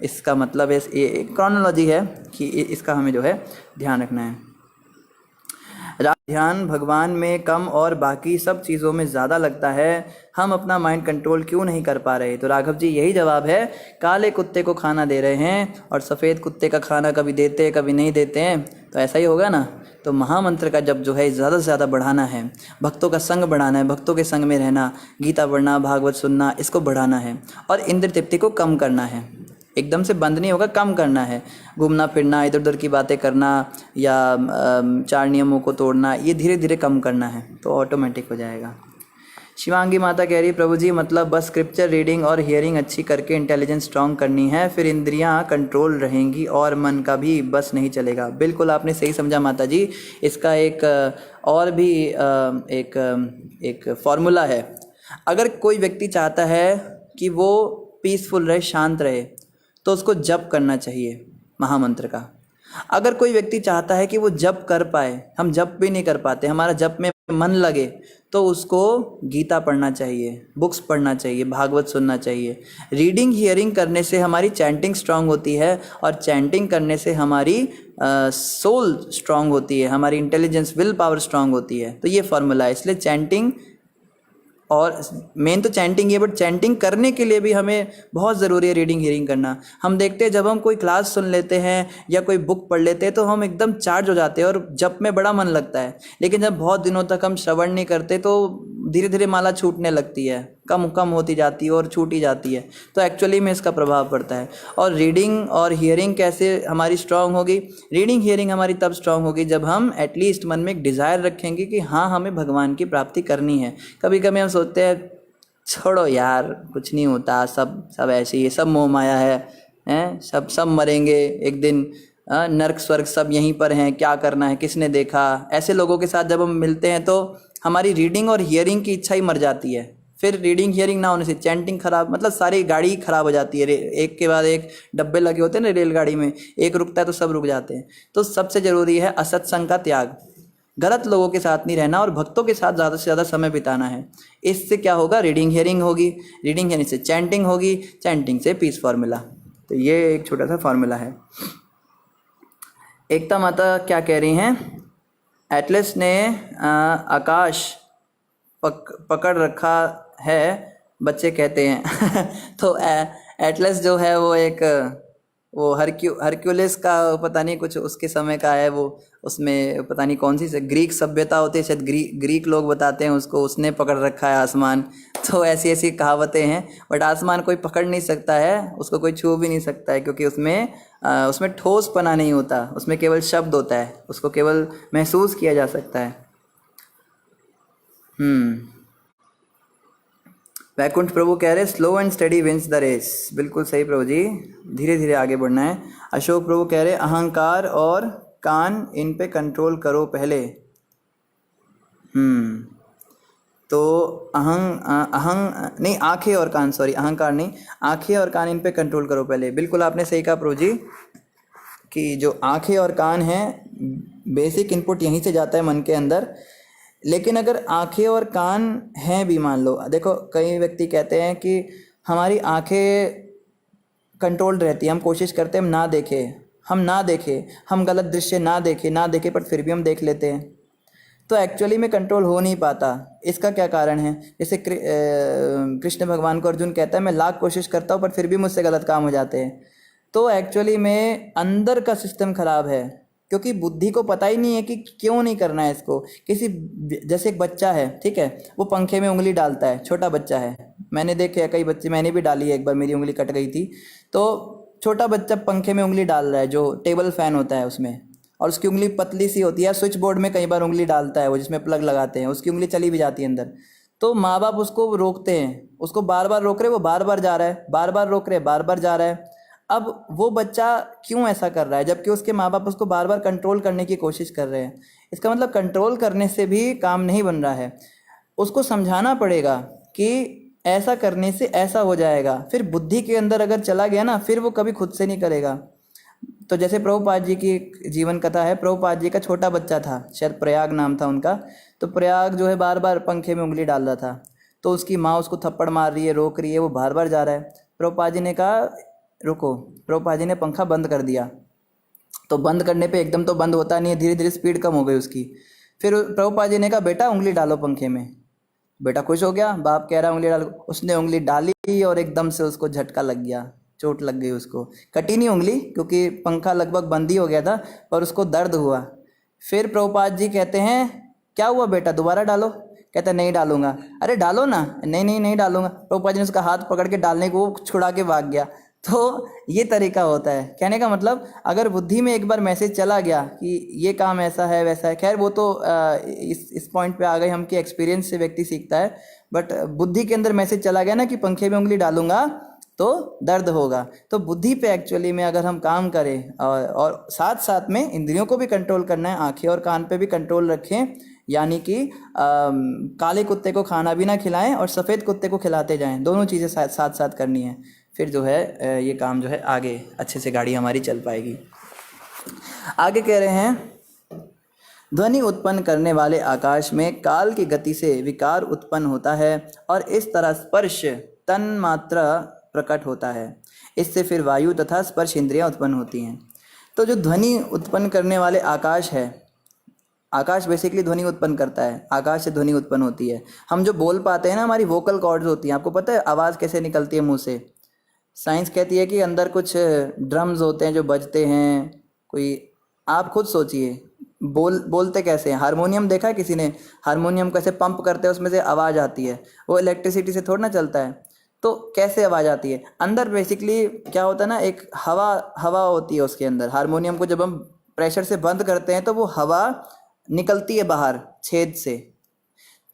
इसका मतलब है, ये क्रॉनोलॉजी है कि इसका हमें जो है ध्यान रखना है। ध्यान भगवान में कम और बाकी सब चीज़ों में ज़्यादा लगता है, हम अपना माइंड कंट्रोल क्यों नहीं कर पा रहे? तो राघव जी यही जवाब है, काले कुत्ते को खाना दे रहे हैं और सफ़ेद कुत्ते का खाना कभी देते हैं कभी नहीं देते हैं, तो ऐसा ही होगा ना। तो महामंत्र का जप जो है ज़्यादा से ज़्यादा बढ़ाना है, भक्तों का संग बढ़ाना है, भक्तों के संग में रहना, गीता पढ़ना, भागवत सुनना, इसको बढ़ाना है। और इंद्र तृप्ति को कम करना है, एकदम से बंद नहीं होगा, कम करना है। घूमना फिरना, इधर उधर की बातें करना या 4 नियमों को तोड़ना, ये धीरे धीरे कम करना है, तो ऑटोमेटिक हो जाएगा। शिवांगी माता कह रही प्रभु जी मतलब बस स्क्रिप्चर रीडिंग और हियरिंग अच्छी करके इंटेलिजेंस स्ट्रांग करनी है, फिर इंद्रियां कंट्रोल रहेंगी और मन का भी बस नहीं चलेगा। बिल्कुल आपने सही समझा माता जी। इसका एक और भी एक फॉर्मूला है। अगर कोई व्यक्ति चाहता है कि वो पीसफुल रहे, शांत रहे, तो उसको जप करना चाहिए महामंत्र का। अगर कोई व्यक्ति चाहता है कि वो जप कर पाए, हम जप भी नहीं कर पाते, हमारा जप में मन लगे, तो उसको गीता पढ़ना चाहिए, बुक्स पढ़ना चाहिए, भागवत सुनना चाहिए। रीडिंग हियरिंग करने से हमारी चैंटिंग स्ट्रांग होती है और चैंटिंग करने से हमारी सोल स्ट्रांग होती है, हमारी इंटेलिजेंस विल पावर स्ट्रांग होती है। तो ये फॉर्मूला है। इसलिए चैंटिंग, और मेन तो चैंटिंग है, बट चैंटिंग करने के लिए भी हमें बहुत ज़रूरी है रीडिंग हियरिंग करना। हम देखते हैं जब हम कोई क्लास सुन लेते हैं या कोई बुक पढ़ लेते हैं तो हम एकदम चार्ज हो जाते हैं और जप में बड़ा मन लगता है। लेकिन जब बहुत दिनों तक हम श्रवण नहीं करते तो धीरे धीरे माला छूटने लगती है, कम कम होती जाती है और छूटी जाती है। तो एक्चुअली में इसका प्रभाव पड़ता है। और रीडिंग और हियरिंग कैसे हमारी स्ट्रांग होगी? रीडिंग हियरिंग हमारी तब स्ट्रांग होगी जब हम एटलीस्ट मन में एक डिज़ायर रखेंगे कि हाँ हमें भगवान की प्राप्ति करनी है। कभी कभी हम सोचते हैं छोड़ो यार कुछ नहीं होता, सब ऐसे ही है, सब मोह माया है, सब मरेंगे एक दिन, नर्क स्वर्ग सब यहीं पर हैं, क्या करना है, किसने देखा। ऐसे लोगों के साथ जब हम मिलते हैं तो हमारी रीडिंग और हियरिंग की इच्छा ही मर जाती है। फिर रीडिंग हियरिंग ना होने से चैंटिंग खराब, मतलब सारी गाड़ी खराब हो जाती है। एक के बाद एक डब्बे लगे होते हैं ना रेलगाड़ी में, एक रुकता है तो सब रुक जाते हैं। तो सबसे ज़रूरी है असत्संग का त्याग, गलत लोगों के साथ नहीं रहना और भक्तों के साथ ज़्यादा से ज़्यादा समय बिताना है। इससे क्या होगा? रीडिंग हियरिंग होगी, रीडिंग हियरिंग से चैंटिंग होगी, चैंटिंग से पीस फार्मूला। तो ये एक छोटा सा फार्मूला है। एकता माता क्या कह रही हैं? एटलस ने आकाश पकड़ रखा है बच्चे कहते हैं तो एटलस जो है वो एक वो हरक्यूलिस का पता नहीं कुछ उसके समय का है, वो उसमें पता नहीं कौन सी से ग्रीक सभ्यता होती है शायद, ग्रीक लोग बताते हैं उसको, उसने पकड़ रखा है आसमान। तो ऐसी ऐसी कहावतें हैं। बट आसमान कोई पकड़ नहीं सकता है, उसको कोई छू भी नहीं सकता है, क्योंकि उसमें ठोसपना नहीं होता, उसमें केवल शब्द होता है, उसको केवल महसूस किया जा सकता है। वैकुंठ प्रभु कह रहे slow and steady wins the race. बिल्कुल सही प्रभु जी, धीरे धीरे आगे बढ़ना है। अशोक प्रभु कह रहे अहंकार और कान इन पे कंट्रोल करो पहले। तो नहीं, आंखें और कान, सॉरी अहंकार नहीं, आंखें और कान इन पे कंट्रोल करो पहले। बिल्कुल आपने सही कहा प्रभु जी कि जो आंखें और कान हैं, बेसिक इनपुट यहीं से जाता है मन के अंदर। लेकिन अगर आंखें और कान हैं भी, मान लो, देखो कई व्यक्ति कहते हैं कि हमारी आंखें कंट्रोल्ड रहती है, हम कोशिश करते हैं हम ना देखें, हम गलत दृश्य ना देखें, पर फिर भी हम देख लेते हैं। तो एक्चुअली में कंट्रोल हो नहीं पाता। इसका क्या कारण है? जैसे कृष्ण भगवान को अर्जुन कहता है मैं लाख कोशिश करता हूँ पर फिर भी मुझसे गलत काम हो जाते हैं। तो एक्चुअली में अंदर का सिस्टम खराब है, क्योंकि बुद्धि को पता ही नहीं है कि क्यों नहीं करना है इसको। जैसे एक बच्चा है, ठीक है, वो पंखे में उंगली डालता है, छोटा बच्चा है, मैंने देखे कई बच्चे, मैंने भी डाली है, एक बार मेरी उंगली कट गई थी। तो छोटा बच्चा पंखे में उंगली डाल रहा है, जो टेबल फैन होता है उसमें, और उसकी उंगली पतली सी होती है। स्विच बोर्ड में कई बार उंगली डालता है वो, जिसमें प्लग लगाते हैं, उसकी उंगली चली भी जाती है अंदर। तो माँ बाप उसको रोकते हैं, उसको बार बार रोक रहे, वो बार बार जा रहा है, बार बार रोक रहे, बार बार जा रहा है। अब वो बच्चा क्यों ऐसा कर रहा है, जबकि उसके माँ बाप उसको बार बार कंट्रोल करने की कोशिश कर रहे हैं? इसका मतलब कंट्रोल करने से भी काम नहीं बन रहा है। उसको समझाना पड़ेगा कि ऐसा करने से ऐसा हो जाएगा। फिर बुद्धि के अंदर अगर चला गया ना, फिर वो कभी खुद से नहीं करेगा। तो जैसे प्रभुपाद जी की जीवन कथा है, प्रभुपाद जी का छोटा बच्चा था, शायद प्रयाग नाम था उनका। तो प्रयाग जो है बार बार पंखे में उंगली डाल रहा था, तो उसकी माँ उसको थप्पड़ मार रही है, रोक रही है, वो बार बार जा रहा है। प्रभुपाद जी ने कहा रुको, प्रभुपाद जी ने पंखा बंद कर दिया। तो बंद करने पे एकदम तो बंद होता नहीं है, धीरे धीरे स्पीड कम हो गई उसकी। फिर प्रभुपाद जी ने कहा बेटा उंगली डालो पंखे में। बेटा खुश हो गया, बाप कह रहा है उंगली डालो। उसने उंगली डाली और एकदम से उसको झटका लग गया, चोट लग गई उसको। कटी नहीं उंगली, क्योंकि पंखा लगभग बंद ही हो गया था, पर उसको दर्द हुआ। फिर प्रभुपाद जी कहते हैं क्या हुआ बेटा, दोबारा डालो। कहता नहीं डालूंगा। अरे डालो ना। नहीं डालूंगा। प्रभुपाद जी ने उसका हाथ पकड़ के डालने को छुड़ा के भाग गया। तो ये तरीका होता है कहने का मतलब, अगर बुद्धि में एक बार मैसेज चला गया कि ये काम ऐसा है वैसा है, खैर वो तो इस पॉइंट पे आ गए हम कि एक्सपीरियंस से व्यक्ति सीखता है, बट बुद्धि के अंदर मैसेज चला गया ना कि पंखे में उंगली डालूंगा तो दर्द होगा, तो बुद्धि पे एक्चुअली में अगर हम काम करें और साथ साथ में इंद्रियों को भी कंट्रोल करना है, आंखें और कान पे भी कंट्रोल रखें, यानी कि काले कुत्ते को खाना भी ना खिलाएं और सफ़ेद कुत्ते को खिलाते जाएं, दोनों चीज़ें साथ साथ करनी है, फिर जो है ये काम जो है आगे अच्छे से गाड़ी हमारी चल पाएगी। आगे कह रहे हैं, ध्वनि उत्पन्न करने वाले आकाश में काल की गति से विकार उत्पन्न होता है और इस तरह स्पर्श तन्मात्रा प्रकट होता है, इससे फिर वायु तथा स्पर्श इंद्रियां उत्पन्न होती हैं। तो जो ध्वनि उत्पन्न करने वाले आकाश है, आकाश बेसिकली ध्वनि उत्पन्न करता है, आकाश से ध्वनि उत्पन्न होती है। हम जो बोल पाते हैं ना, हमारी वोकल कॉर्ड्स होती हैं, आपको पता है आवाज़ कैसे निकलती है मुंह से? साइंस कहती है कि अंदर कुछ ड्रम्स होते हैं जो बजते हैं, कोई आप खुद सोचिए बोलते कैसे हैं। हारमोनियम देखा है किसी ने? हारमोनियम कैसे पंप करते हैं, उसमें से आवाज़ आती है, वो इलेक्ट्रिसिटी से थोड़ा ना चलता है, तो कैसे आवाज़ आती है? अंदर बेसिकली क्या होता है ना, एक हवा होती है उसके अंदर। हारमोनियम को जब हम प्रेशर से बंद करते हैं तो वो हवा निकलती है बाहर छेद से,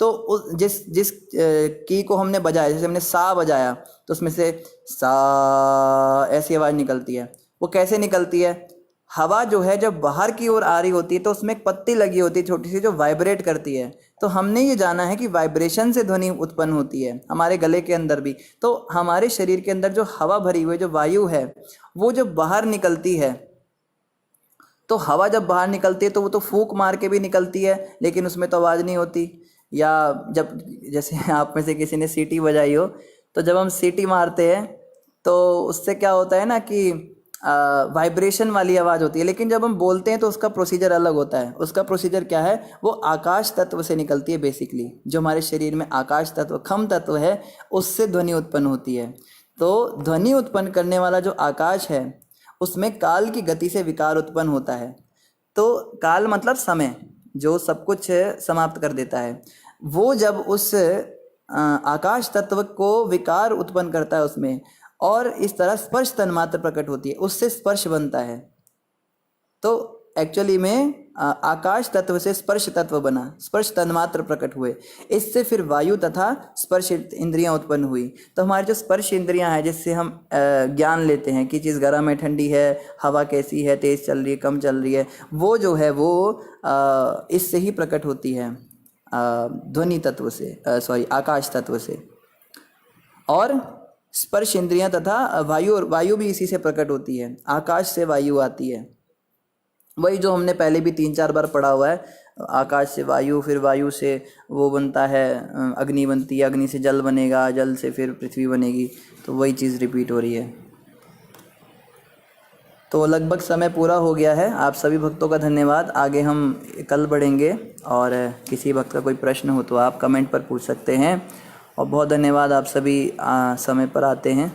तो उस जिस की को हमने बजाया, जैसे हमने सा बजाया तो उसमें से सा ऐसी आवाज़ निकलती है। वो कैसे निकलती है? हवा जो है जब बाहर की ओर आ रही होती है तो उसमें एक पत्ती लगी होती है छोटी सी जो वाइब्रेट करती है। तो हमने ये जाना है कि वाइब्रेशन से ध्वनि उत्पन्न होती है हमारे गले के अंदर भी। तो हमारे शरीर के अंदर जो हवा भरी हुई जो वायु है वो जब बाहर निकलती है, तो हवा जब बाहर निकलती है तो वो तो फूंक मार के भी निकलती है, लेकिन उसमें तो आवाज़ नहीं होती। या जब जैसे आप में से किसी ने सीटी बजाई हो, तो जब हम सीटी मारते हैं तो उससे क्या होता है ना कि वाइब्रेशन वाली आवाज़ होती है, लेकिन जब हम बोलते हैं तो उसका प्रोसीजर अलग होता है। उसका प्रोसीजर क्या है? वो आकाश तत्व से निकलती है बेसिकली। जो हमारे शरीर में आकाश तत्व, खम तत्व है, उससे ध्वनि उत्पन्न होती है। तो ध्वनि उत्पन्न करने वाला जो आकाश है उसमें काल की गति से विकार उत्पन्न होता है। तो काल मतलब समय, जो सब कुछ समाप्त कर देता है। वो जब उस आकाश तत्व को विकार उत्पन्न करता है उसमें, और इस तरह स्पर्श तन्मात्र प्रकट होती है, उससे स्पर्श बनता है। तो एक्चुअली में आकाश तत्व से स्पर्श तत्व बना, स्पर्श तन्मात्र प्रकट हुए, इससे फिर वायु तथा स्पर्श इंद्रियां उत्पन्न हुई। तो हमारी जो स्पर्श इंद्रियां हैं जिससे हम ज्ञान लेते हैं कि चीज़ गर्म है, ठंडी है, हवा कैसी है, तेज़ चल रही है, कम चल रही है, वो जो है वो इससे ही प्रकट होती है, ध्वनि तत्व से, आकाश तत्व से। और स्पर्श इंद्रियां तथा वायु भी इसी से प्रकट होती है। आकाश से वायु आती है, वही जो हमने पहले भी 3-4 बार पढ़ा हुआ है। आकाश से वायु, फिर वायु से वो बनता है अग्नि बनती है, अग्नि से जल बनेगा, जल से फिर पृथ्वी बनेगी, तो वही चीज़ रिपीट हो रही है। तो लगभग समय पूरा हो गया है। आप सभी भक्तों का धन्यवाद। आगे हम कल बढ़ेंगे, और किसी भक्त का कोई प्रश्न हो तो आप कमेंट पर पूछ सकते हैं। और बहुत धन्यवाद, आप सभी समय पर आते हैं।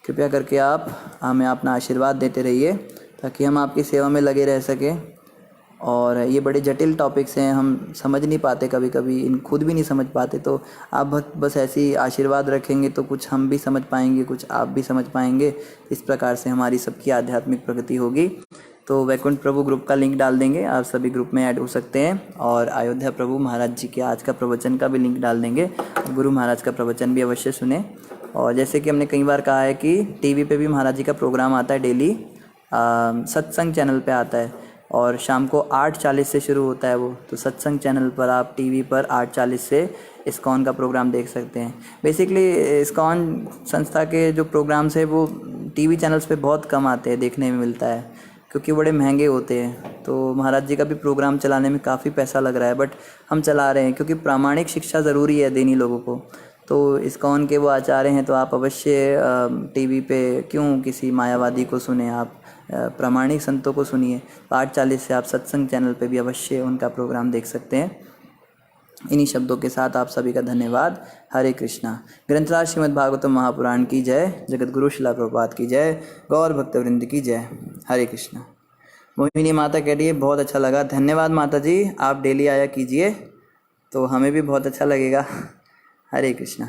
कृपया करके आप हमें अपना आशीर्वाद देते रहिए ताकि हम आपकी सेवा में लगे रह सकें। और ये बड़े जटिल टॉपिक्स हैं, हम समझ नहीं पाते, कभी कभी इन खुद भी नहीं समझ पाते। तो आप बस ऐसे ही आशीर्वाद रखेंगे तो कुछ हम भी समझ पाएंगे, कुछ आप भी समझ पाएंगे। इस प्रकार से हमारी सबकी आध्यात्मिक प्रगति होगी। तो वैकुंठ प्रभु ग्रुप का लिंक डाल देंगे, आप सभी ग्रुप में ऐड हो सकते हैं। और अयोध्या प्रभु महाराज जी के आज का प्रवचन का भी लिंक डाल देंगे, गुरु महाराज का प्रवचन भी अवश्य सुने। और जैसे कि हमने कई बार कहा है कि टीवी पे भी महाराज जी का प्रोग्राम आता है डेली, सत्संग चैनल पे आता है, और शाम को 8:40 से शुरू होता है वो। तो सत्संग चैनल पर आप टीवी पर 8:40 से इस्कॉन का प्रोग्राम देख सकते हैं। बेसिकली इस्कॉन संस्था के जो प्रोग्राम्स है वो टीवी चैनल्स पे बहुत कम आते हैं, देखने में मिलता है, क्योंकि बड़े महंगे होते हैं। तो महाराज जी का भी प्रोग्राम चलाने में काफ़ी पैसा लग रहा है, बट हम चला रहे हैं क्योंकि प्रामाणिक शिक्षा ज़रूरी है देनी लोगों को। तो इस्कॉन के वो आचार्य हैं, तो आप अवश्य टीवी पे क्यों किसी मायावादी को सुने, आप प्रामाणिक संतों को सुनिए। 8:40 से आप सत्संग चैनल पे भी अवश्य उनका प्रोग्राम देख सकते हैं। इन्हीं शब्दों के साथ आप सभी का धन्यवाद। हरे कृष्णा। ग्रंथराज श्रीमद् भागवतम महापुराण की जय, जगत गुरु शिला प्रभुपाद की जय, गौर भक्तवृंद की जय। हरे कृष्णा। मोहिनी माता कह रही है बहुत अच्छा लगा। धन्यवाद माता जी, आप डेली आया कीजिए तो हमें भी बहुत अच्छा लगेगा। हरे कृष्णा।